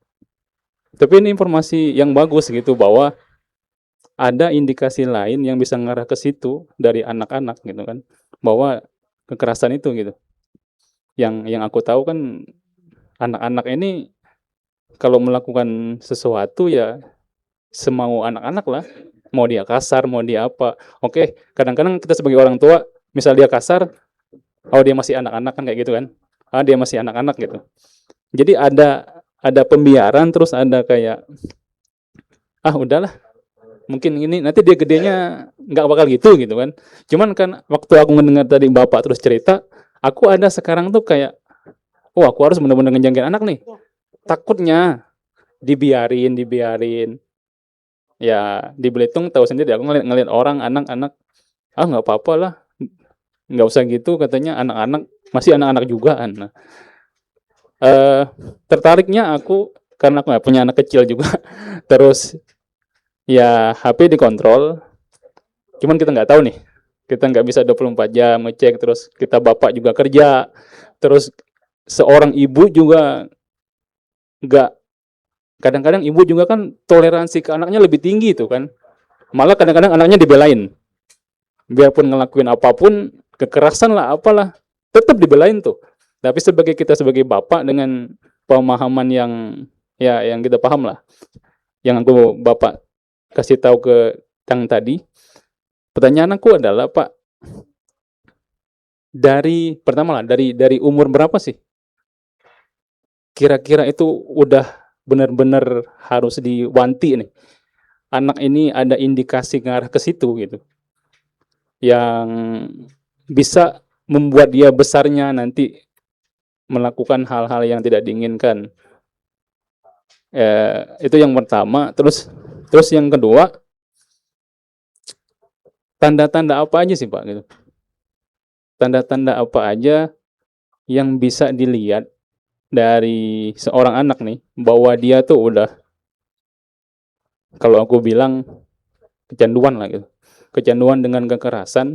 Tapi ini informasi yang bagus gitu bahwa ada indikasi lain yang bisa ngarah ke situ dari anak-anak gitu kan, bahwa kekerasan itu gitu. Yang aku tahu kan anak-anak ini kalau melakukan sesuatu ya semau anak-anak lah, mau dia kasar, mau dia apa. Oke, kadang-kadang kita sebagai orang tua, misal dia kasar, oh dia masih anak-anak kan kayak gitu kan, dia masih anak-anak gitu. Jadi ada pembiaran, terus ada kayak udahlah, mungkin ini nanti dia gedenya nggak bakal gitu kan. Cuman kan waktu aku mendengar tadi Bapak terus cerita, aku ada sekarang tuh kayak, aku harus benar-benar ngejagain anak nih. Takutnya dibiarin. Ya di Belitung tahu sendiri, aku ngeliat orang anak-anak, nggak apa-apa lah, nggak usah gitu katanya, anak-anak masih anak-anak juga. Nah, tertariknya aku karena aku nggak punya anak kecil juga. Terus ya HP dikontrol, cuman kita nggak tahu nih, kita nggak bisa 24 jam ngecek. Terus kita bapak juga kerja, terus seorang ibu juga nggak, kadang-kadang ibu juga kan toleransi ke anaknya lebih tinggi itu kan, malah kadang-kadang anaknya dibelain, biarpun ngelakuin apapun, kekerasan lah apalah, tetap dibelain tuh. Tapi kita sebagai bapak dengan pemahaman yang ya yang kita paham lah, yang aku bapak kasih tahu ke Kang tadi, pertanyaan aku adalah, Pak, pertama lah, dari umur berapa sih kira-kira itu udah benar-benar harus diwanti nih, anak ini ada indikasi ngarah ke situ gitu, yang bisa membuat dia besarnya nanti melakukan hal-hal yang tidak diinginkan. Itu yang pertama. Terus yang kedua, tanda-tanda apa aja sih Pak gitu? Tanda-tanda apa aja yang bisa dilihat dari seorang anak nih, bahwa dia tuh udah, kalau aku bilang, kecanduan lah gitu. Kecanduan dengan kekerasan,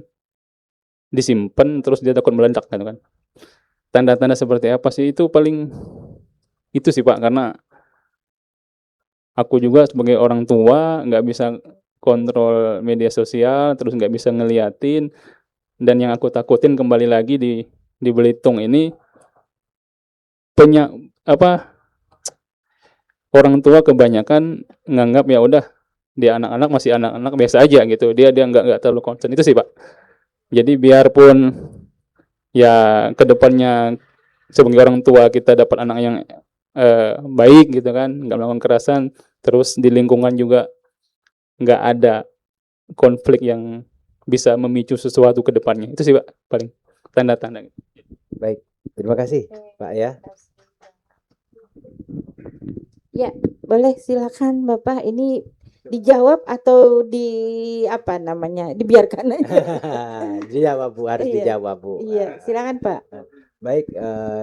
disimpan terus dia takut meledak gitu kan. Tanda-tanda seperti apa sih itu paling, itu sih Pak, karena aku juga sebagai orang tua nggak bisa kontrol media sosial, terus nggak bisa ngeliatin. Dan yang aku takutin kembali lagi di Belitung ini, orang tua kebanyakan nganggap ya udah, dia anak-anak masih anak-anak biasa aja gitu, dia nggak terlalu concern. Itu sih Pak. Jadi biarpun ya kedepannya sebagai orang tua kita dapat anak yang baik gitu kan, nggak melakukan kekerasan, terus di lingkungan juga nggak ada konflik yang bisa memicu sesuatu ke depannya. Itu sih Pak, paling tanda-tanda. Baik, terima kasih Pak ya. Ya, boleh silakan Bapak, ini dijawab atau dibiarkan aja. Dijawab Bu, harus Iya. dijawab Bu. Iya, silakan Pak. Baik,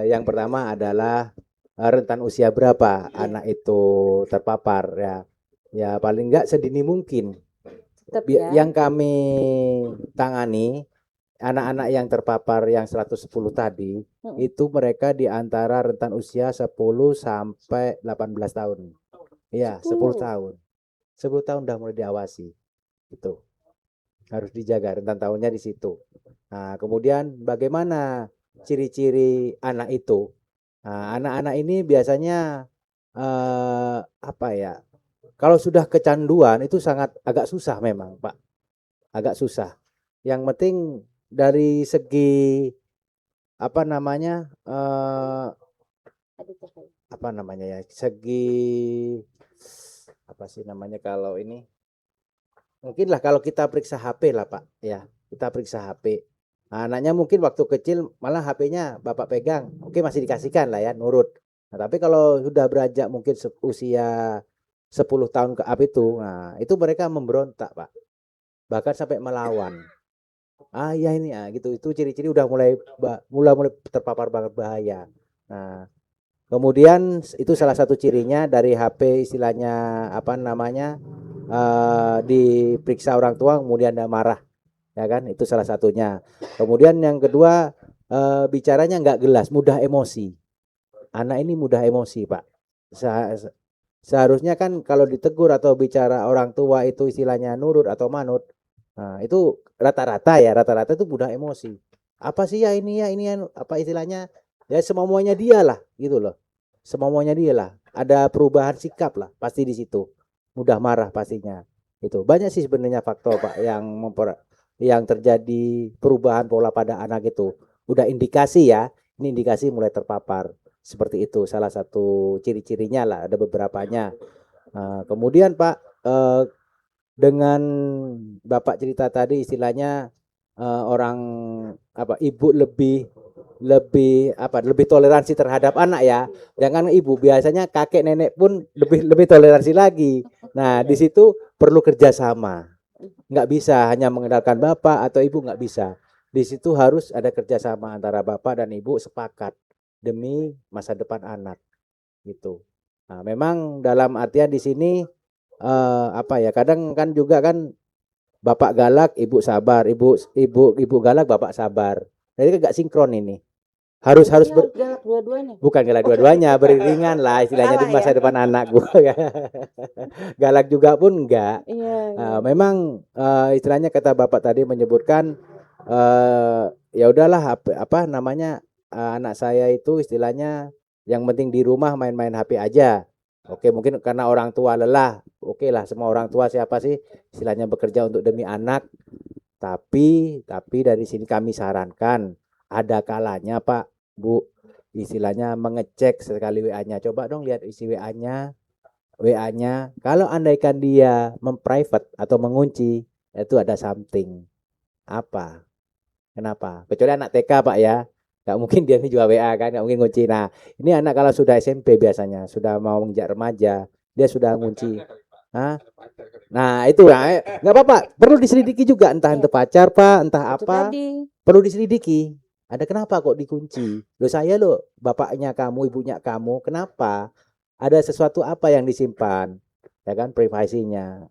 yang pertama adalah rentan usia berapa anak itu terpapar ya. Ya paling enggak sedini mungkin. Tetap ya. Yang kami tangani anak-anak yang terpapar yang 110 tadi, itu mereka di antara rentan usia 10 sampai 18 tahun. Iya, 10 tahun. 10 tahun udah mulai diawasi. Itu harus dijaga rentan tahunnya di situ. Nah, kemudian bagaimana ciri-ciri anak itu? Nah, anak-anak ini biasanya apa ya? Kalau sudah kecanduan itu agak susah memang, Pak. Agak susah. Yang penting dari segi apa namanya? Segi apa sih namanya kalau ini? Mungkin lah kalau kita periksa HP lah Pak, ya. Kita periksa HP. Nah, anaknya mungkin waktu kecil malah HP-nya Bapak pegang, oke masih dikasihkan lah ya, nurut. Nah, tapi kalau sudah beranjak mungkin usia 10 tahun ke up itu, nah itu mereka memberontak Pak. Bahkan sampai melawan. Ya ini gitu. Itu ciri-ciri udah mulai terpapar banget bahaya. Nah, kemudian itu salah satu cirinya dari HP, istilahnya apa namanya? Diperiksa orang tua kemudian dia marah. Ya kan? Itu salah satunya. Kemudian yang kedua, bicaranya nggak jelas, mudah emosi. Anak ini mudah emosi, Pak. Seharusnya kan kalau ditegur atau bicara orang tua itu istilahnya nurut atau manut. Nah, itu rata-rata itu mudah emosi. Apa sih ya ini apa istilahnya? Ya semuanya dia lah gitu loh. Semuanya dia lah. Ada perubahan sikap lah pasti di situ. Mudah marah pastinya. Itu banyak sih sebenarnya faktor Pak yang terjadi perubahan pola pada anak itu. Udah indikasi ya. Ini indikasi mulai terpapar. Seperti itu salah satu ciri-cirinya lah, ada beberapanya. Kemudian Pak, dengan Bapak cerita tadi istilahnya orang ibu lebih toleransi terhadap anak ya. Jangan ibu, biasanya kakek nenek pun lebih toleransi lagi. Nah, di situ perlu kerjasama. Nggak bisa hanya mengandalkan bapak atau ibu, nggak bisa. Di situ harus ada kerjasama antara bapak dan ibu sepakat demi masa depan anak gitu. Nah, memang dalam artian di sini apa ya? Kadang kan juga kan bapak galak, ibu sabar, ibu galak, bapak sabar. Jadi nggak sinkron ini. Harus galak dua-duanya. bukan galak dua-duanya, beriringan lah istilahnya di Salah masa ya. depan anak gua. Galak juga pun enggak. Iya. Memang istilahnya kata bapak tadi menyebutkan ya udahlah apa namanya anak saya itu istilahnya yang penting di rumah main-main HP aja. Oke, mungkin karena orang tua lelah. Oke lah, semua orang tua siapa sih istilahnya bekerja untuk demi anak. Tapi dari sini kami sarankan ada kalanya Pak, Bu, istilahnya mengecek sekali WA-nya. Coba dong lihat isi WA-nya. Kalau andaikan dia memprivate atau mengunci, itu ada something. Apa? Kenapa? Kecuali anak TK Pak ya. Nggak mungkin dia ini juga WA kan, nggak mungkin ngunci. Nah, ini anak kalau sudah SMP biasanya, sudah mau menginjak remaja, dia sudah ngunci. Hah? Nah, itu ya, nggak apa-apa. Perlu diselidiki juga, entah itu pacar Pak, entah Itu apa. tadi. Perlu diselidiki. Ada kenapa kok dikunci? Loh saya loh, bapaknya kamu, ibunya kamu, kenapa? Ada sesuatu apa yang disimpan? Ya kan, privasinya.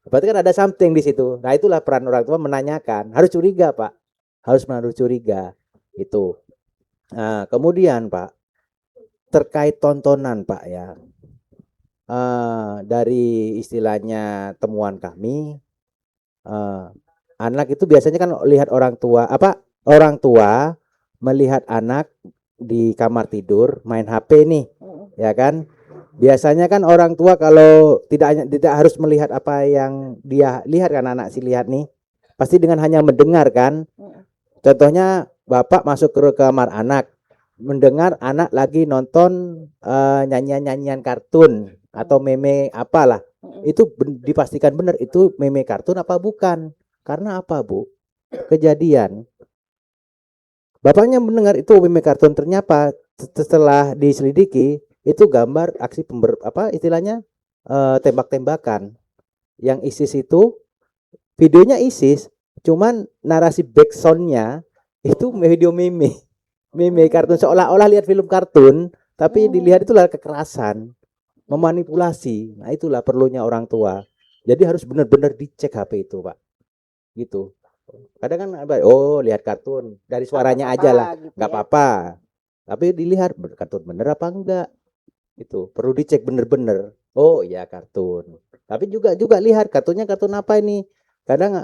Berarti kan ada something di situ. Nah, itulah peran orang tua menanyakan. Harus curiga, Pak. Harus menaruh curiga. Itu. Nah, kemudian, Pak, terkait tontonan, Pak ya. Dari istilahnya temuan kami, anak itu biasanya kan lihat orang tua, orang tua melihat anak di kamar tidur main HP nih, ya kan? Biasanya kan orang tua kalau tidak harus melihat apa yang dia lihat kan anak si lihat nih, pasti dengan hanya mendengar kan. Contohnya bapak masuk ke kamar anak, mendengar anak lagi nonton nyanyian-nyanyian kartun atau meme apalah, itu dipastikan benar itu meme kartun apa bukan? Karena apa Bu? Kejadian bapaknya mendengar itu meme kartun, ternyata setelah diselidiki itu gambar aksi istilahnya tembak-tembakan. Yang ISIS itu videonya ISIS, cuman narasi backsoundnya itu video meme kartun, seolah-olah lihat film kartun, tapi dilihat itulah kekerasan, memanipulasi. Nah, itulah perlunya orang tua. Jadi harus benar-benar dicek HP itu, Pak. Gitu. Kadang kan oh lihat kartun dari suaranya aja lah, gitu nggak ya. apa-apa. Tapi dilihat kartun bener apa enggak. Itu perlu dicek bener-bener. Oh iya kartun. Tapi juga lihat kartunnya kartun apa ini. Kadang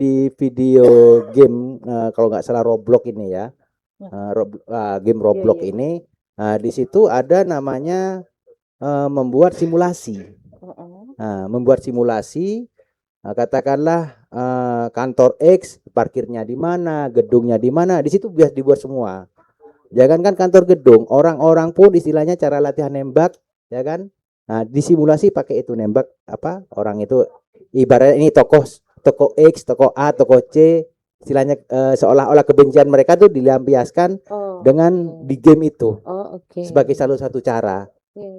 di video game kalau nggak salah Roblox ini ya. Game Roblox ini di situ ada namanya membuat simulasi. Membuat simulasi, katakanlah kantor X, parkirnya di mana, gedungnya di mana, di situ biasa dibuat semua. Jangan kan kantor gedung, orang-orang pun istilahnya cara latihan nembak, ya kan? Nah, disimulasi pakai itu nembak apa? Orang itu ibaratnya ini toko X, toko A, toko C, istilahnya seolah-olah kebencian mereka tuh dilampiaskan dengan di game itu. Sebagai salah satu cara.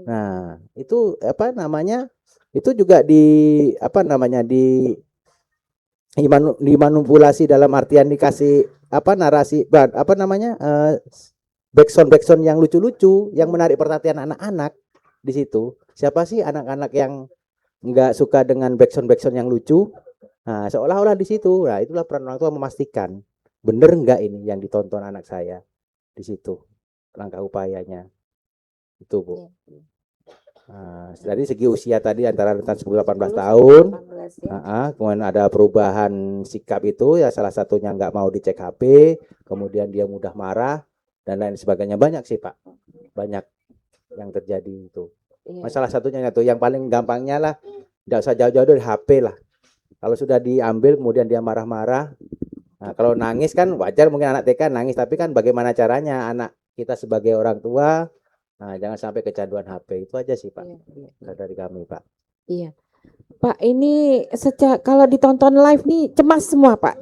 Nah, itu apa namanya? Itu juga dimanipulasi dalam artian dikasih narasi backsound yang lucu-lucu yang menarik perhatian anak-anak di situ. Siapa sih anak-anak yang nggak suka dengan backsound yang lucu? Nah, seolah-olah di situ. Nah, itulah peran orang tua memastikan bener nggak ini yang ditonton anak saya di situ. Langkah upayanya itu, Bu. Dari segi usia tadi antara rentan 10-18 tahun, kemudian ada perubahan sikap itu ya, salah satunya nggak mau dicek HP, kemudian dia mudah marah dan lain sebagainya. Banyak sih Pak, banyak yang terjadi itu. Masalah satunya itu yang paling gampangnya lah, nggak usah jauh-jauh dari HP lah. Kalau sudah diambil kemudian dia marah-marah, nah, kalau nangis kan wajar, mungkin anak TK nangis, tapi kan bagaimana caranya anak kita sebagai orang tua. Nah, jangan sampai kecanduan HP. Itu aja sih, Pak. Dari kami, Pak. Iya. Pak, ini kalau ditonton live nih cemas semua, Pak.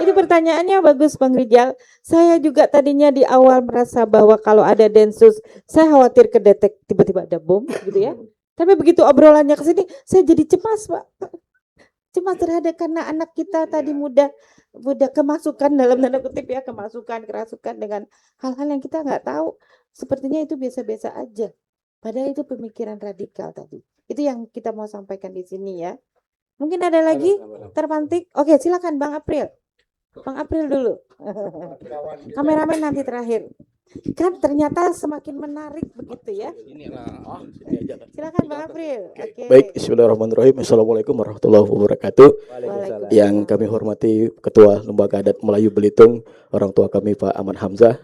Ini pertanyaannya bagus, Bang Rijal. Saya juga tadinya di awal merasa bahwa kalau ada Densus, saya khawatir kedetek tiba-tiba ada bom gitu ya. Tapi begitu obrolannya ke sini, saya jadi cemas, Pak. Cemas terhadap karena anak kita tadi mudah kemasukan dalam tanda kutip ya, kerasukan dengan hal-hal yang kita nggak tahu. sepertinya itu biasa-biasa aja. Padahal itu pemikiran radikal tadi. Itu yang kita mau sampaikan di sini ya. Mungkin ada lagi terpantik. Oke, silakan Bang April. Bang April dulu. Kameramen nanti terakhir. Kan ternyata semakin menarik begitu ya. Silakan Bang April. Oke. Baik, bismillahirrahmanirrahim. Assalamualaikum warahmatullahi wabarakatuh. Waalaikumsalam. Yang kami hormati Ketua Lembaga Adat Melayu Belitung, orang tua kami Pak Aman Hamzah,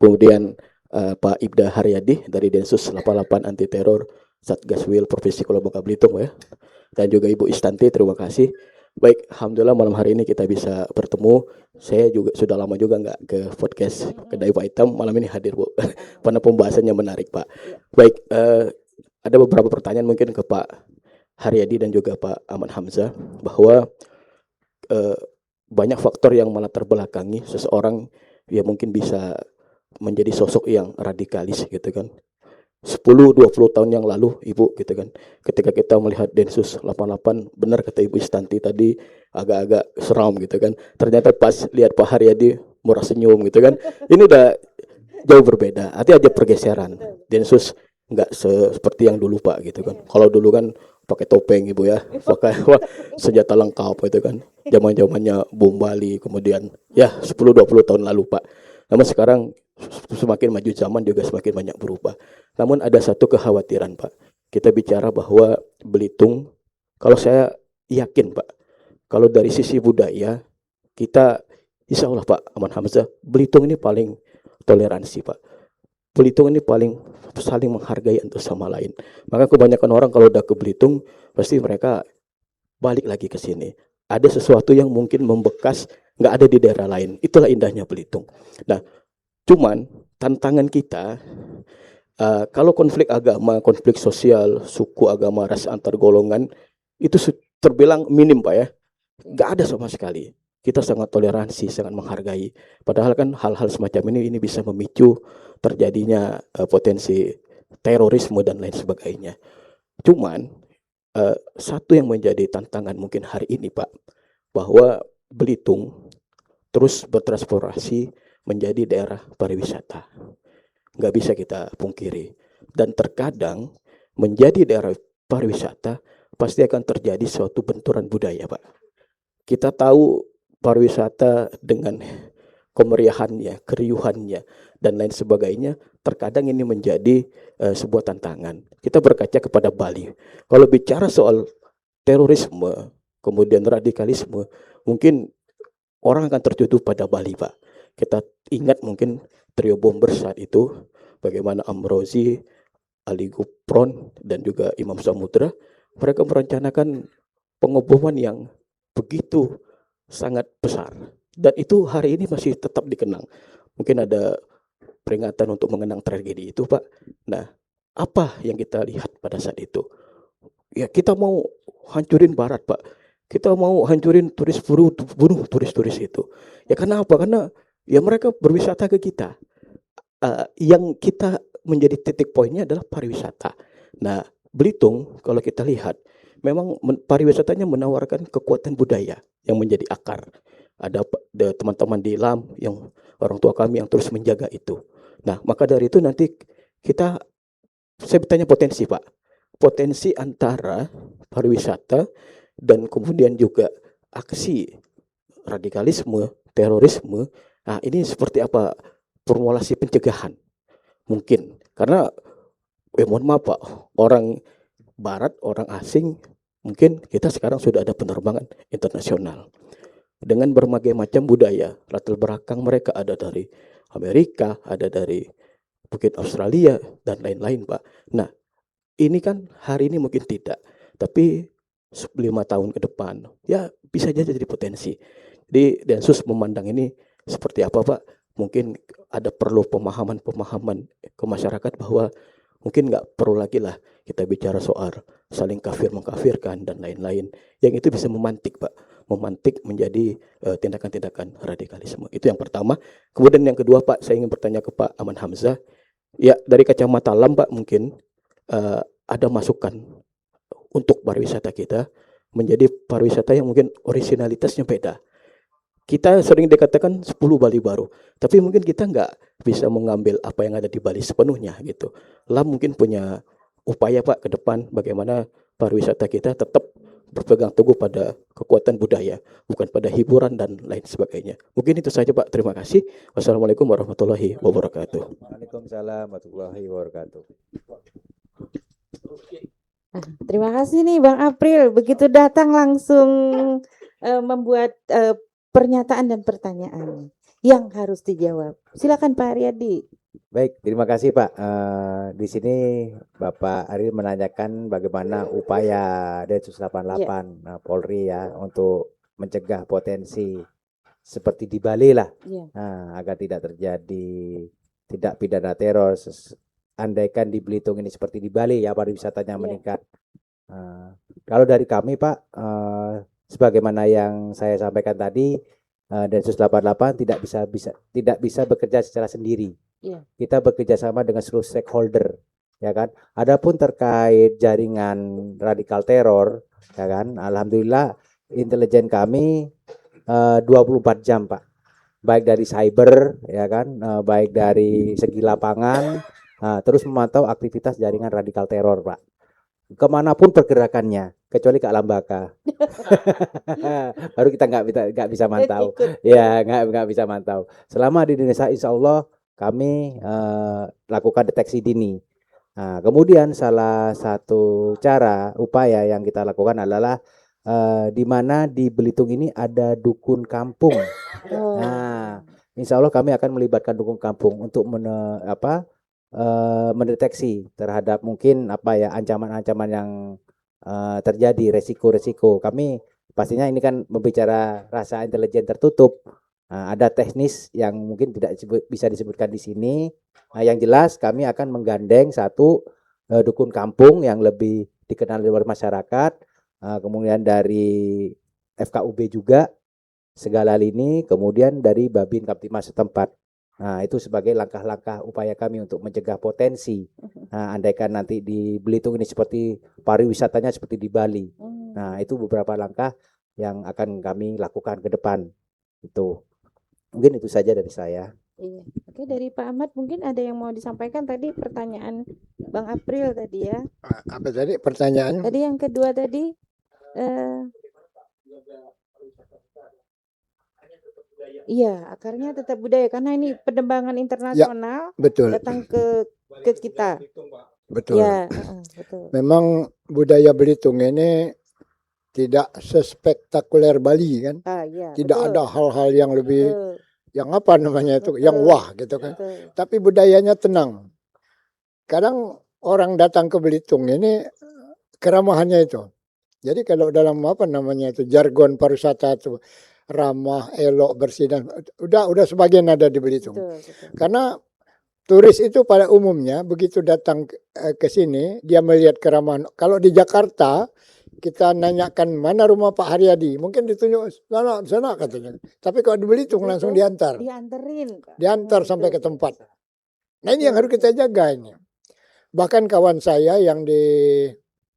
kemudian Pak Ibda Haryadi dari Densus 88 Anti Teror Satgas Wil Provinsi Pulau Bangka Belitung ya. Dan juga Ibu Istanti, terima kasih. Baik, alhamdulillah malam hari ini kita bisa bertemu. Saya juga sudah lama juga nggak ke podcast Kedai Pak Hitam, malam ini hadir Bu. Karena pembahasannya menarik Pak. Baik, ada beberapa pertanyaan mungkin ke Pak Haryadi dan juga Pak Aman Hamzah, bahwa banyak faktor yang melatar belakangi seseorang ya mungkin bisa menjadi sosok yang radikalis gitu kan. 10-20 tahun yang lalu Ibu gitu kan, ketika kita melihat Densus 88, benar kata Ibu Istanti tadi, agak-agak seram gitu kan. Ternyata pas lihat Pak Haryadi murah senyum gitu kan. Ini udah jauh berbeda, artinya ada pergeseran. Densus nggak seperti yang dulu Pak gitu kan. Kalau dulu kan pakai topeng Ibu ya, pakai senjata lengkap gitu kan. Zaman-zamannya bom Bali, kemudian ya 10-20 tahun lalu Pak. Namun sekarang semakin maju zaman juga semakin banyak berubah. Namun ada satu kekhawatiran Pak. Kita bicara bahwa Belitung, kalau saya yakin Pak, kalau dari sisi budaya, kita insya Allah Pak Aman Hamzah, Belitung ini paling toleransi Pak. Belitung ini paling saling menghargai untuk sama lain. Maka kebanyakan orang kalau udah ke Belitung, pasti mereka balik lagi ke sini. Ada sesuatu yang mungkin membekas, nggak ada di daerah lain. Itulah indahnya Belitung. Nah, cuman tantangan kita, kalau konflik agama, konflik sosial, suku, agama, ras antar golongan, itu terbilang minim Pak ya. Nggak ada sama sekali. Kita sangat toleransi, sangat menghargai. Padahal kan hal-hal semacam ini bisa memicu terjadinya potensi terorisme dan lain sebagainya. Cuman, satu yang menjadi tantangan mungkin hari ini Pak, bahwa Belitung terus bertransformasi menjadi daerah pariwisata. Nggak bisa kita pungkiri. Dan terkadang menjadi daerah pariwisata pasti akan terjadi suatu benturan budaya Pak. Kita tahu pariwisata dengan kemeriahannya, keriuhannya, dan lain sebagainya, terkadang ini menjadi sebuah tantangan. Kita berkaca kepada Bali. Kalau bicara soal terorisme, kemudian radikalisme, mungkin orang akan tertutup pada Bali Pak. Kita ingat mungkin trio bomber saat itu, bagaimana Amrozi, Ali Gufron, dan juga Imam Samudra, mereka merencanakan pengeboman yang begitu sangat besar. Dan itu hari ini masih tetap dikenang. Mungkin ada peringatan untuk mengenang tragedi itu Pak. Nah, apa yang kita lihat pada saat itu? Ya kita mau hancurin Barat Pak. Kita mau hancurin bunuh turis-turis itu. Ya karena apa? Karena ya mereka berwisata ke kita. Yang kita menjadi titik poinnya adalah pariwisata. Nah, Belitung kalau kita lihat memang pariwisatanya menawarkan kekuatan budaya yang menjadi akar. Ada teman-teman di LAM yang orang tua kami yang terus menjaga itu. Nah, maka dari itu nanti saya bertanya potensi Pak. Potensi antara pariwisata dan kemudian juga aksi radikalisme, terorisme. Nah, ini seperti apa formulasi pencegahan? Mungkin karena mohon maaf Pak, orang Barat, orang asing, mungkin kita sekarang sudah ada penerbangan internasional dengan berbagai macam budaya, latar belakang mereka ada dari Amerika, ada dari mungkin Australia dan lain-lain Pak. Nah, ini kan hari ini mungkin tidak, tapi 5 tahun ke depan ya bisa jadi potensi. Jadi Densus memandang ini seperti apa Pak? Mungkin ada perlu pemahaman ke masyarakat bahwa mungkin nggak perlu lagi lah kita bicara soal saling kafir mengkafirkan dan lain-lain. Yang itu bisa memantik Pak, memantik menjadi tindakan-tindakan radikalisme. Itu yang pertama. Kemudian yang kedua Pak, saya ingin bertanya ke Pak Aman Hamzah. Ya dari kacamata LAM Pak, mungkin ada masukan untuk pariwisata kita menjadi pariwisata yang mungkin originalitasnya beda. kita sering dikatakan 10 Bali baru, tapi mungkin kita nggak bisa mengambil apa yang ada di Bali sepenuhnya gitu. LAM mungkin punya upaya Pak ke depan bagaimana pariwisata kita tetap berpegang teguh pada kekuatan budaya, bukan pada hiburan dan lain sebagainya. Mungkin itu saja Pak, terima kasih. Wassalamualaikum warahmatullahi wabarakatuh. Waalaikumsalam warahmatullahi wabarakatuh. Terima kasih nih Bang April, begitu datang langsung membuat pernyataan dan pertanyaan yang harus dijawab. Silakan Pak Aryadi. Baik, terima kasih Pak. Di sini Bapak Ariel menanyakan bagaimana upaya Densus 88 Polri ya untuk mencegah potensi seperti di Bali lah, agar tidak terjadi tindak pidana teror. Andaikan di Belitung ini seperti di Bali ya pariwisatanya meningkat. Kalau dari kami Pak, sebagaimana yang saya sampaikan tadi, Densus 88 tidak bisa bekerja secara sendiri. Kita bekerja sama dengan seluruh stakeholder, ya kan. Adapun terkait jaringan radikal teror, ya kan. Alhamdulillah intelijen kami 24 jam Pak, baik dari cyber, ya kan, baik dari segi lapangan, terus memantau aktivitas jaringan radikal teror Pak. Kemanapun pergerakannya, kecuali ke Alambaka, baru kita nggak bisa mantau, ya nggak bisa mantau. Selama di Indonesia, insya Allah kami lakukan deteksi dini. Nah, kemudian salah satu cara upaya yang kita lakukan adalah di mana di Belitung ini ada dukun kampung. Nah, insya Allah kami akan melibatkan dukun kampung untuk mendeteksi terhadap mungkin ancaman-ancaman yang terjadi, resiko-resiko. Kami pastinya ini kan membicara rasa intelijen tertutup. Ada teknis yang mungkin tidak bisa disebutkan di sini. Yang jelas kami akan menggandeng satu dukun kampung yang lebih dikenal di luar masyarakat, kemudian dari FKUB juga segala lini, kemudian dari Babin Kaptimas setempat. Nah, itu sebagai langkah-langkah upaya kami untuk mencegah potensi. Nah, andaikan nanti di Belitung ini seperti pariwisatanya seperti di Bali. Nah, itu beberapa langkah yang akan kami lakukan ke depan. Itu. Mungkin itu saja dari saya. Iya. Oke, dari Pak Ahmad mungkin ada yang mau disampaikan tadi pertanyaan Bang April tadi ya. Apa tadi pertanyaan? Tadi yang kedua tadi iya, akarnya tetap budaya karena ini penerbangan internasional Betul. datang ke kita. Betul. Ya, betul. Memang budaya Belitung ini tidak sespektakuler Bali kan. Iya, Tidak betul. ada hal-hal yang lebih Betul. yang apa namanya itu, Betul. yang wah gitu kan. Betul. Tapi budayanya tenang. Kadang orang datang ke Belitung ini keramahannya itu. Jadi kalau dalam apa namanya itu jargon pariwisata itu ramah, elok, bersih dan udah sebagian ada di Belitung. Betul. Karena turis itu pada umumnya begitu datang ke sini dia melihat keramahan. Kalau di Jakarta kita nanyakan mana rumah Pak Haryadi, mungkin ditunjuk sana katanya. Tapi kalau di Belitung langsung diantar. Diantar sampai ke tempat. Nah ini yang harus kita jaga ini. Bahkan kawan saya yang di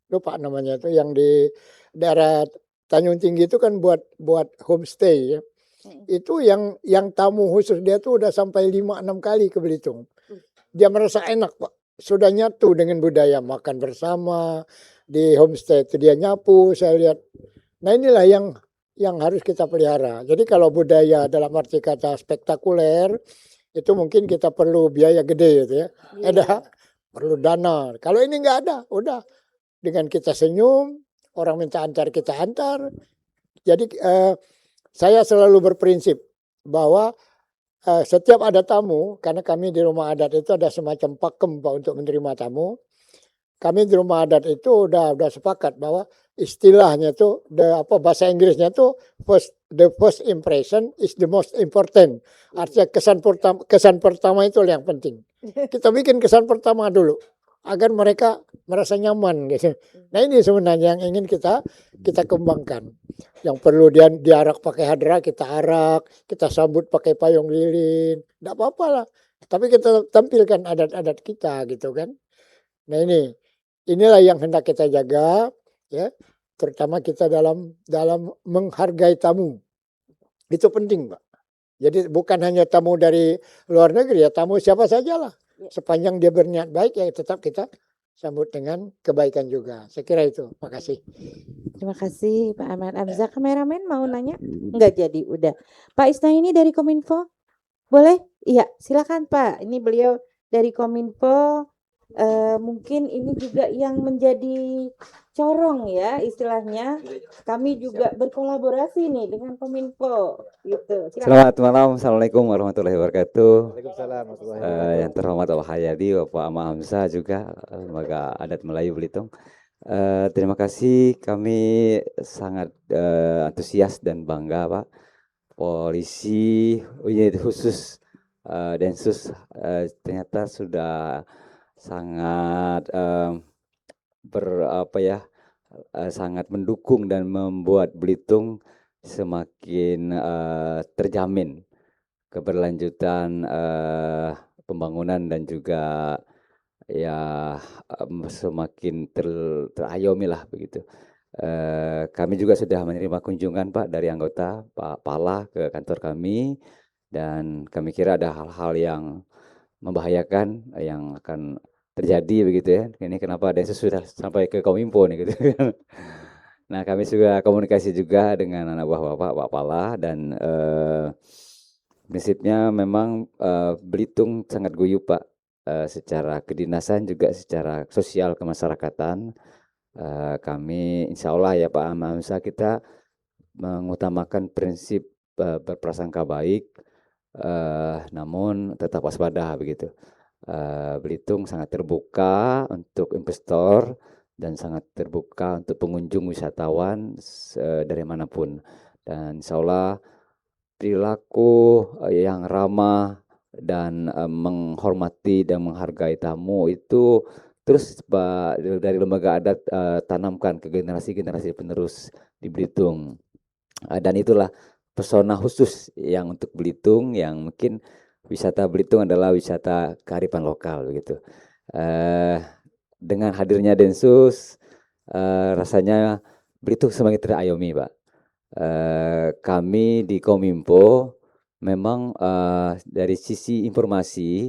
lupa namanya itu, yang di daerah Tanjung Tinggi itu kan buat homestay ya. Itu yang tamu khusus dia tuh udah sampai 5-6 kali ke Belitung. Dia merasa enak Pak. Sudah nyatu dengan budaya makan bersama di homestay itu dia nyapu, saya lihat. Nah inilah yang harus kita pelihara. Jadi kalau budaya dalam arti kata spektakuler itu mungkin kita perlu biaya gede gitu ya. Ada perlu dana. Kalau ini nggak ada, udah dengan kita senyum, orang minta antar kita antar. Jadi saya selalu berprinsip bahwa setiap ada tamu, karena kami di rumah adat itu ada semacam pakem Pak untuk menerima tamu. Kami di rumah adat itu udah sepakat bahwa istilahnya tuh bahasa Inggrisnya tuh the first impression is the most important. Artinya kesan pertama itu yang penting. Kita bikin kesan pertama dulu agar mereka merasa nyaman gitu. Nah ini sebenarnya yang ingin kita kembangkan. Yang perlu diarak pakai hadra, kita arak, kita sambut pakai payung lilin, enggak apa-apa lah. Tapi kita tampilkan adat-adat kita gitu kan. Nah inilah yang hendak kita jaga ya, terutama kita dalam menghargai tamu. Itu penting, Pak. Jadi bukan hanya tamu dari luar negeri ya, tamu siapa saja lah. Sepanjang dia berniat baik ya tetap kita sambut dengan kebaikan juga. Saya kira itu. Makasih. Terima kasih Pak Ahmad Hamzah. Kameramen mau nanya? Enggak jadi, udah. Pak Isna ini dari Kominfo? Boleh? Iya, silakan Pak. Ini beliau dari Kominfo. Mungkin ini juga yang menjadi corong ya istilahnya. Kami juga berkolaborasi nih dengan Kominfo gitu. Silakan. Selamat malam, Assalamualaikum warahmatullahi wabarakatuh. Waalaikumsalam warahmatullahi wabarakatuh. Yang terhormat Bapak Hayadi, Bapak Ahmad Hamzah juga, lembaga adat Melayu Belitung. Terima kasih, kami sangat antusias dan bangga Pak. Polisi unit khusus Densus ternyata sudah sangat sangat mendukung dan membuat Belitung semakin terjamin keberlanjutan pembangunan dan juga ya semakin terayomi lah begitu. Kami juga sudah menerima kunjungan Pak dari anggota Pak Pala ke kantor kami, dan kami kira ada hal-hal yang membahayakan yang akan terjadi begitu ya. Ini kenapa Densus sudah sampai ke Kominfo nih gitu. Nah, kami juga komunikasi juga dengan anak buah Bapak, Pak Pala, dan prinsipnya memang Belitung sangat guyup Pak, secara kedinasan juga secara sosial kemasyarakatan. Kami insya Allah ya Pak Ahmad Hamzah, kita mengutamakan prinsip berprasangka baik, namun tetap waspada begitu. Belitung sangat terbuka untuk investor dan sangat terbuka untuk pengunjung wisatawan dari manapun, dan insya Allah perilaku yang ramah dan menghormati dan menghargai tamu itu terus Pak dari lembaga adat tanamkan ke generasi-generasi penerus di Belitung. Dan itulah pesona khusus yang untuk Belitung, yang mungkin wisata Belitung adalah wisata kearifan lokal begitu. Dengan hadirnya Densus, rasanya Belitung semakin terayomi Pak. Kami di Kominfo memang dari sisi informasi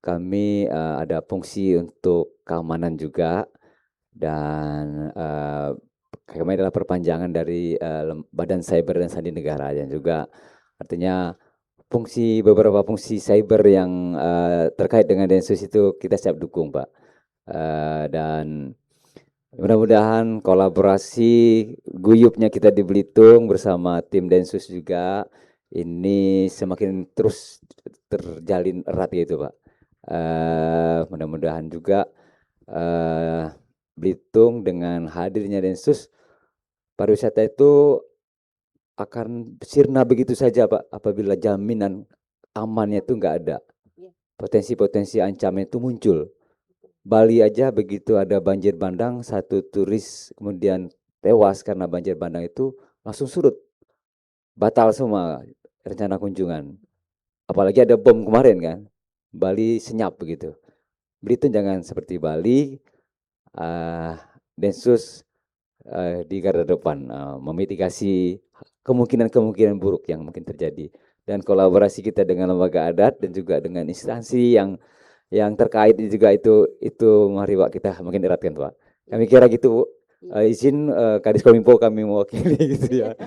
kami ada fungsi untuk keamanan juga, dan kami adalah perpanjangan dari Badan Cyber dan Sandi Negara, dan juga artinya beberapa fungsi cyber yang terkait dengan Densus itu kita siap dukung Pak. Dan mudah-mudahan kolaborasi guyupnya kita di Belitung bersama tim Densus juga ini semakin terus terjalin erat gitu Pak. Mudah-mudahan juga Belitung dengan hadirnya Densus, pariwisata itu akan sirna begitu saja Pak, apabila jaminan amannya itu nggak ada. Potensi-potensi ancaman itu muncul. Bali aja begitu ada banjir bandang, satu turis kemudian tewas karena banjir bandang itu langsung surut. Batal semua rencana kunjungan. Apalagi ada bom kemarin kan. Bali senyap begitu. Belitung jangan seperti Bali. Densus di garda depan memitigasi kemungkinan-kemungkinan buruk yang mungkin terjadi, dan kolaborasi kita dengan lembaga adat dan juga dengan instansi yang terkait juga itu mari Pak kita makin eratkan Pak. Kami kira gitu Bu. Izin Kadis Kominfo kami mewakili gitu ya.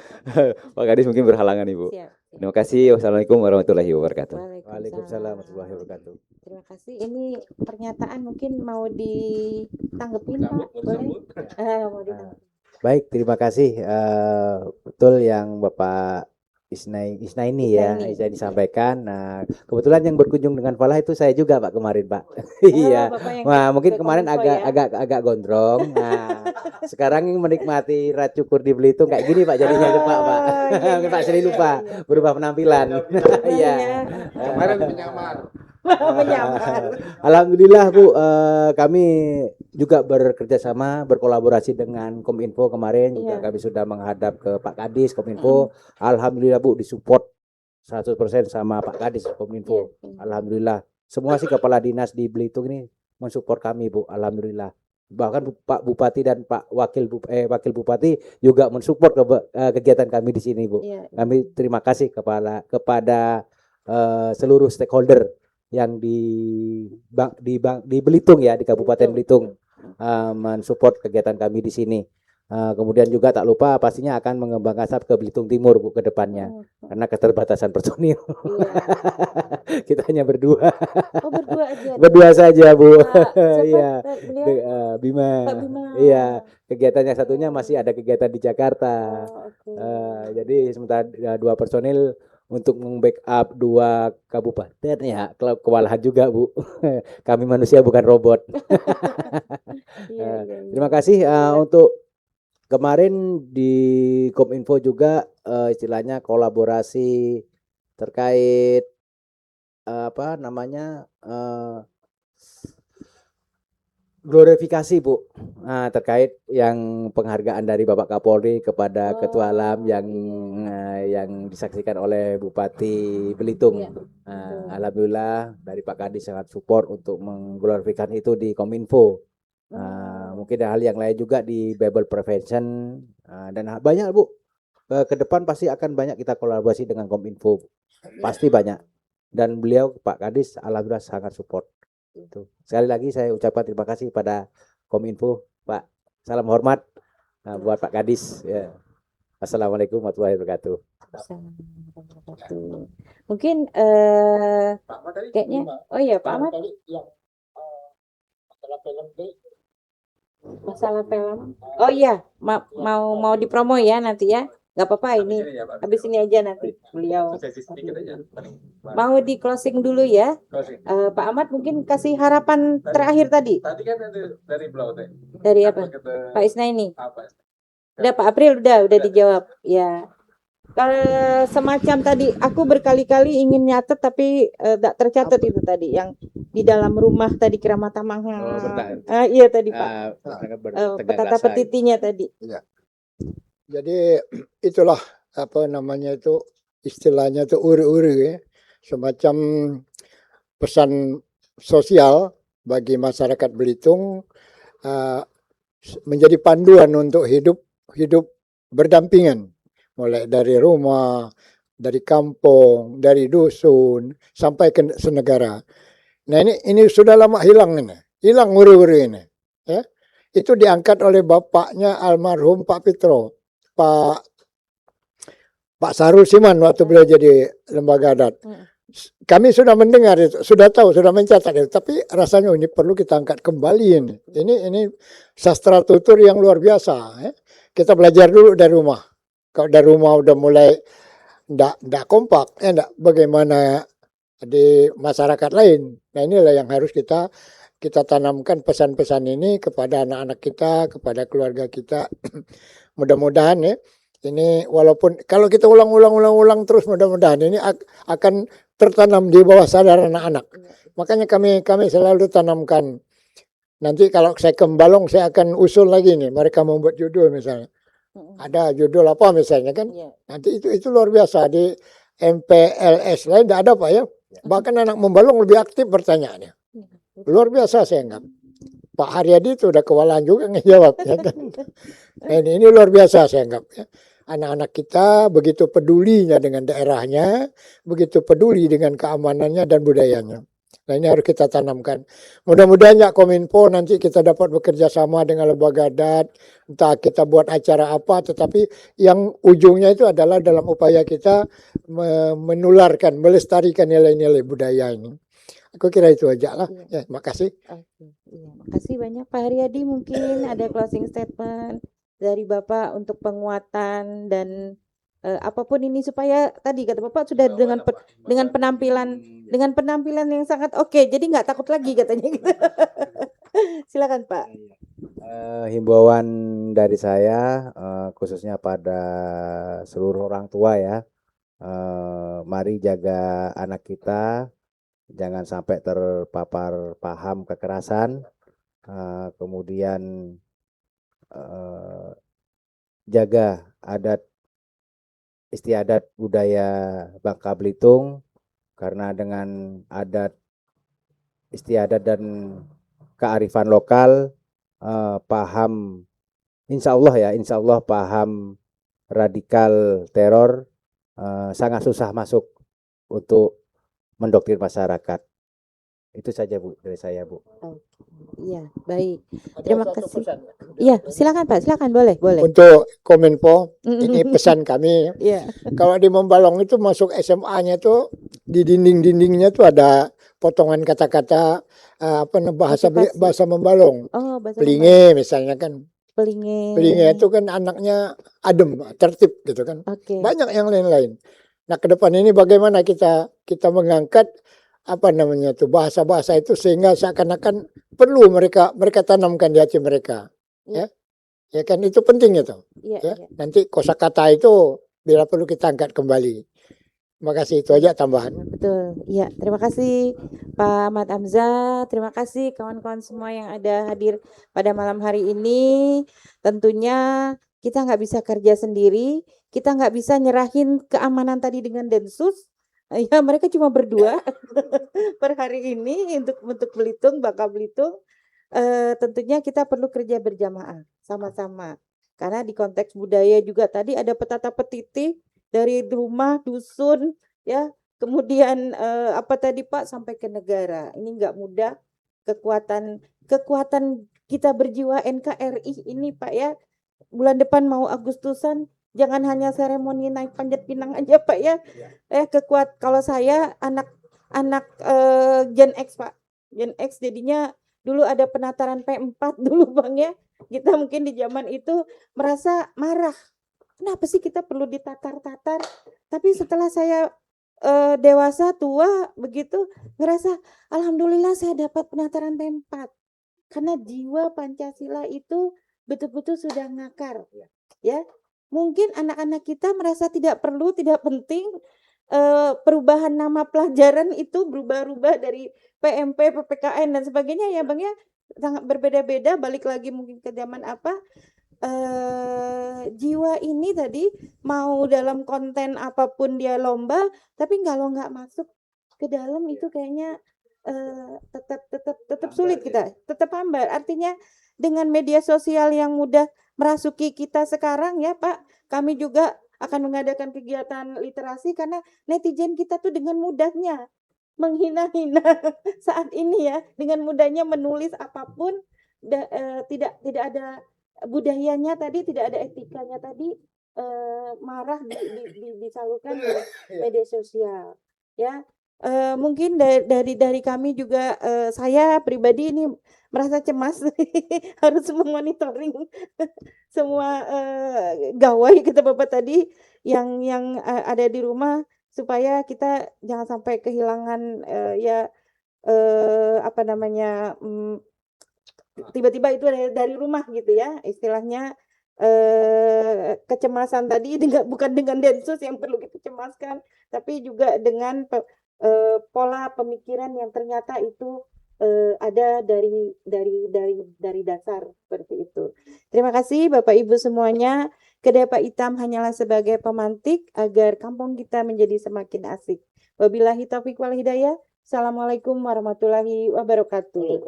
Pak Kadis mungkin berhalangan Ibu. Siap. Terima kasih. Wassalamualaikum warahmatullahi wabarakatuh. Waalaikumsalam warahmatullahi wabarakatuh. Terima kasih. Ini pernyataan mungkin mau ditanggepin Pak, boleh? Mau ditanggepin. Baik, terima kasih. Betul yang Bapak Isnaini ya, saya disampaikan. Nah, kebetulan yang berkunjung dengan Falah itu saya juga Pak kemarin Pak. Iya. Wah, mungkin kemarin agak gondrong. Nah, sekarang yang menikmati rat cukur di Belitung kayak gini Pak jadinya Pak. Mungkin Pak sering lupa berubah penampilan. Iya. Kemarin menyamar. Alhamdulillah Bu, kami juga bekerja sama, berkolaborasi dengan Kominfo kemarin juga kami sudah menghadap ke Pak Kadis Kominfo. Alhamdulillah Bu disupport 100% sama Pak Kadis Kominfo. Alhamdulillah. Semua sih kepala dinas di Belitung ini mensupport kami Bu. Alhamdulillah. bahkan Pak Bupati dan Pak Wakil Bupati juga mensupport kegiatan kami di sini, Bu. Iya, Kami terima kasih kepada seluruh stakeholder yang di Belitung ya, di Kabupaten Belitung, mensupport kegiatan kami di sini. Kemudian juga tak lupa pastinya akan mengembangkan SAP ke Belitung Timur, Bu, ke depannya. Karena keterbatasan personil. Iya. Kita hanya berdua. Oh, berdua aja. Berdua saja, Bu. Pak, siapa Iya. beliau? Bima. Pak Bima. Iya, kegiatan yang satunya masih ada kegiatan di Jakarta. Oh, oke. Jadi sementara 2 personil untuk membackup 2 kabupaten ya, kewalahan juga, Bu. Kami manusia bukan robot. Iya. Terima kasih untuk kemarin di Kominfo juga istilahnya kolaborasi terkait apa namanya glorifikasi, Bu. Nah, terkait yang penghargaan dari Bapak Kapolri kepada Ketua Alam yang disaksikan oleh Bupati Belitung. Iya, Alhamdulillah dari Pak Kadis sangat support untuk mengglorifikasi itu di Kominfo. Mungkin ada hal yang lain juga di Bible Prevention dan banyak, Bu. Ke depan pasti akan banyak kita kolaborasi dengan Kominfo. Pasti banyak. Dan beliau Pak Kadis alhamdulillah sangat support. Itu. Sekali lagi saya ucapkan terima kasih pada Kominfo, Pak. Salam hormat buat Pak Kadis. Ya. Assalamualaikum warahmatullahi wabarakatuh. Mungkin kayaknya, oh iya Pak Ahmad. Masalah film. Oh iya, mau dipromo ya nanti ya. Gak apa-apa ini. Habis ini aja nanti beliau. Mau di closing dulu ya. Pak Ahmad mungkin kasih harapan terakhir tadi. Tadi kan dari Blau teh. Dari apa? Pak Isnaini. Udah Pak April udah dijawab. Ya. Kalau semacam tadi aku berkali-kali ingin nyatet tapi tidak tercatat itu tadi yang di dalam rumah tadi Keramat Tamang. Iya tadi Pak. Petata petitinya tadi. Ya. Jadi itulah apa namanya itu istilahnya itu uri-uri ya. Semacam pesan sosial bagi masyarakat Belitung menjadi panduan untuk hidup berdampingan, mulai dari rumah, dari kampung, dari dusun sampai ke senegara. Nah ini sudah lama hilang uri-uri ini. Ya. Itu diangkat oleh bapaknya almarhum Pak Pitro, Pak Sarul Siman waktu beliau jadi lembaga adat. Kami sudah mendengar itu, sudah tahu, sudah mencatat itu, tapi rasanya ini perlu kita angkat kembali ini. Ini sastra tutur yang luar biasa. Kita belajar dulu dari rumah. Kalau dari rumah udah mulai ndak kompak, bagaimana di masyarakat lain. Nah inilah yang harus kita tanamkan pesan-pesan ini kepada anak-anak kita, kepada keluarga kita. Mudah-mudahan ya, ini walaupun kalau kita ulang terus, mudah-mudahan ini akan tertanam di bawah sadar anak-anak. Makanya kami selalu tanamkan. Nanti kalau saya ke Balong, saya akan usul lagi nih, mereka membuat judul misalnya. Ada judul apa misalnya kan? Nanti itu luar biasa di MPLS lain tidak ada Pak ya. Bahkan anak membalong lebih aktif bertanyaannya. Luar biasa saya anggap. Pak Haryadi itu udah kewalahan juga ngejawab ya kan. Nah, ini luar biasa saya anggap ya. Anak-anak kita begitu pedulinya dengan daerahnya, begitu peduli dengan keamanannya dan budayanya. Nah ini harus kita tanamkan. Mudah-mudahan ya Kominfo nanti kita dapat bekerja sama dengan lembaga adat, entah kita buat acara apa, tetapi yang ujungnya itu adalah dalam upaya kita menularkan, melestarikan nilai-nilai budaya ini. Aku kira itu aja lah. Ya, makasih. Iya, makasih banyak Pak Haryadi. Mungkin ada closing statement dari Bapak untuk penguatan dan apapun ini supaya tadi kata Bapak sudah dengan penampilan yang sangat oke, jadi nggak takut lagi katanya gitu. Silakan Pak. Himbauan dari saya khususnya pada seluruh orang tua ya, mari jaga anak kita, jangan sampai terpapar paham kekerasan, kemudian jaga adat istiadat budaya Bangka Belitung, karena dengan adat istiadat dan kearifan lokal paham, insya Allah paham radikal teror sangat susah masuk untuk mendoktrin masyarakat. Itu saja Bu dari saya Bu. Iya, baik. Terima kasih. Iya, silakan Pak, silakan boleh. Untuk Kominfo, ini pesan kami. Iya. Kalau di Membalong itu masuk SMA-nya tuh di dinding-dindingnya tuh ada potongan kata-kata Motivasi. bahasa Membalong. Oh, bahasa Pelinge misalnya kan. Pelinge. Pelinge itu kan anaknya adem, tertib gitu kan. Oke. Banyak yang lain-lain. Nah, ke depan ini bagaimana kita mengangkat bahasa-bahasa itu sehingga seakan-akan perlu mereka tanamkan di hati mereka. Iya. Ya kan itu penting itu. Iya, Ya. iya. Nanti kosakata itu bila perlu kita angkat kembali. Terima kasih, itu aja tambahan. Betul. Iya, terima kasih Pak Ahmad Hamzah. Terima kasih kawan-kawan semua yang ada hadir pada malam hari ini. Tentunya kita nggak bisa kerja sendiri. Kita nggak bisa nyerahin keamanan tadi dengan Densus. Ya, mereka cuma berdua per hari ini untuk Belitung, Bangka Belitung. Tentunya kita perlu kerja berjamaah sama-sama. Karena di konteks budaya juga tadi ada petata petiti dari rumah, dusun, ya, kemudian apa tadi Pak sampai ke negara. Ini nggak mudah. Kekuatan kita berjiwa NKRI ini Pak ya. Bulan depan mau Agustusan, jangan hanya seremoni naik panjat pinang aja Pak ya. Kalau saya anak Gen X Pak. Gen X jadinya dulu ada penataran P4 dulu Bang ya. Kita mungkin di zaman itu merasa marah. Kenapa sih kita perlu ditatar-tatar? Tapi setelah saya dewasa, tua, begitu, ngerasa alhamdulillah saya dapat penataran P4. Karena jiwa Pancasila itu betul-betul sudah ngakar. Ya, mungkin anak-anak kita merasa tidak perlu, tidak penting perubahan nama pelajaran itu berubah-ubah dari PMP, PPKN dan sebagainya ya Bang ya. Sangat berbeda-beda, balik lagi mungkin ke zaman apa. Jiwa ini tadi mau dalam konten apapun dia lomba, tapi kalau nggak masuk ke dalam itu kayaknya tetap sulit kita, tetap hambar. Artinya dengan media sosial yang mudah merasuki kita sekarang ya Pak, kami juga akan mengadakan kegiatan literasi karena netizen kita tuh dengan mudahnya menghina-hina saat ini ya, dengan mudahnya menulis apapun, tidak ada budayanya tadi, tidak ada etikanya tadi, marah disalurkan di media sosial ya. Mungkin dari kami juga, saya pribadi ini merasa cemas harus memonitoring semua gawai kata Bapak tadi yang ada di rumah supaya kita jangan sampai kehilangan tiba-tiba itu dari rumah gitu ya istilahnya. Kecemasan tadi bukan dengan Densus yang perlu kita cemaskan, tapi juga dengan pola pemikiran yang ternyata itu ada dari dasar seperti itu. Terima kasih Bapak Ibu semuanya. Kedai Pak Itam hanyalah sebagai pemantik agar kampung kita menjadi semakin asik. Wabillahi taufiq wal hidayah. Assalamualaikum warahmatullahi wabarakatuh.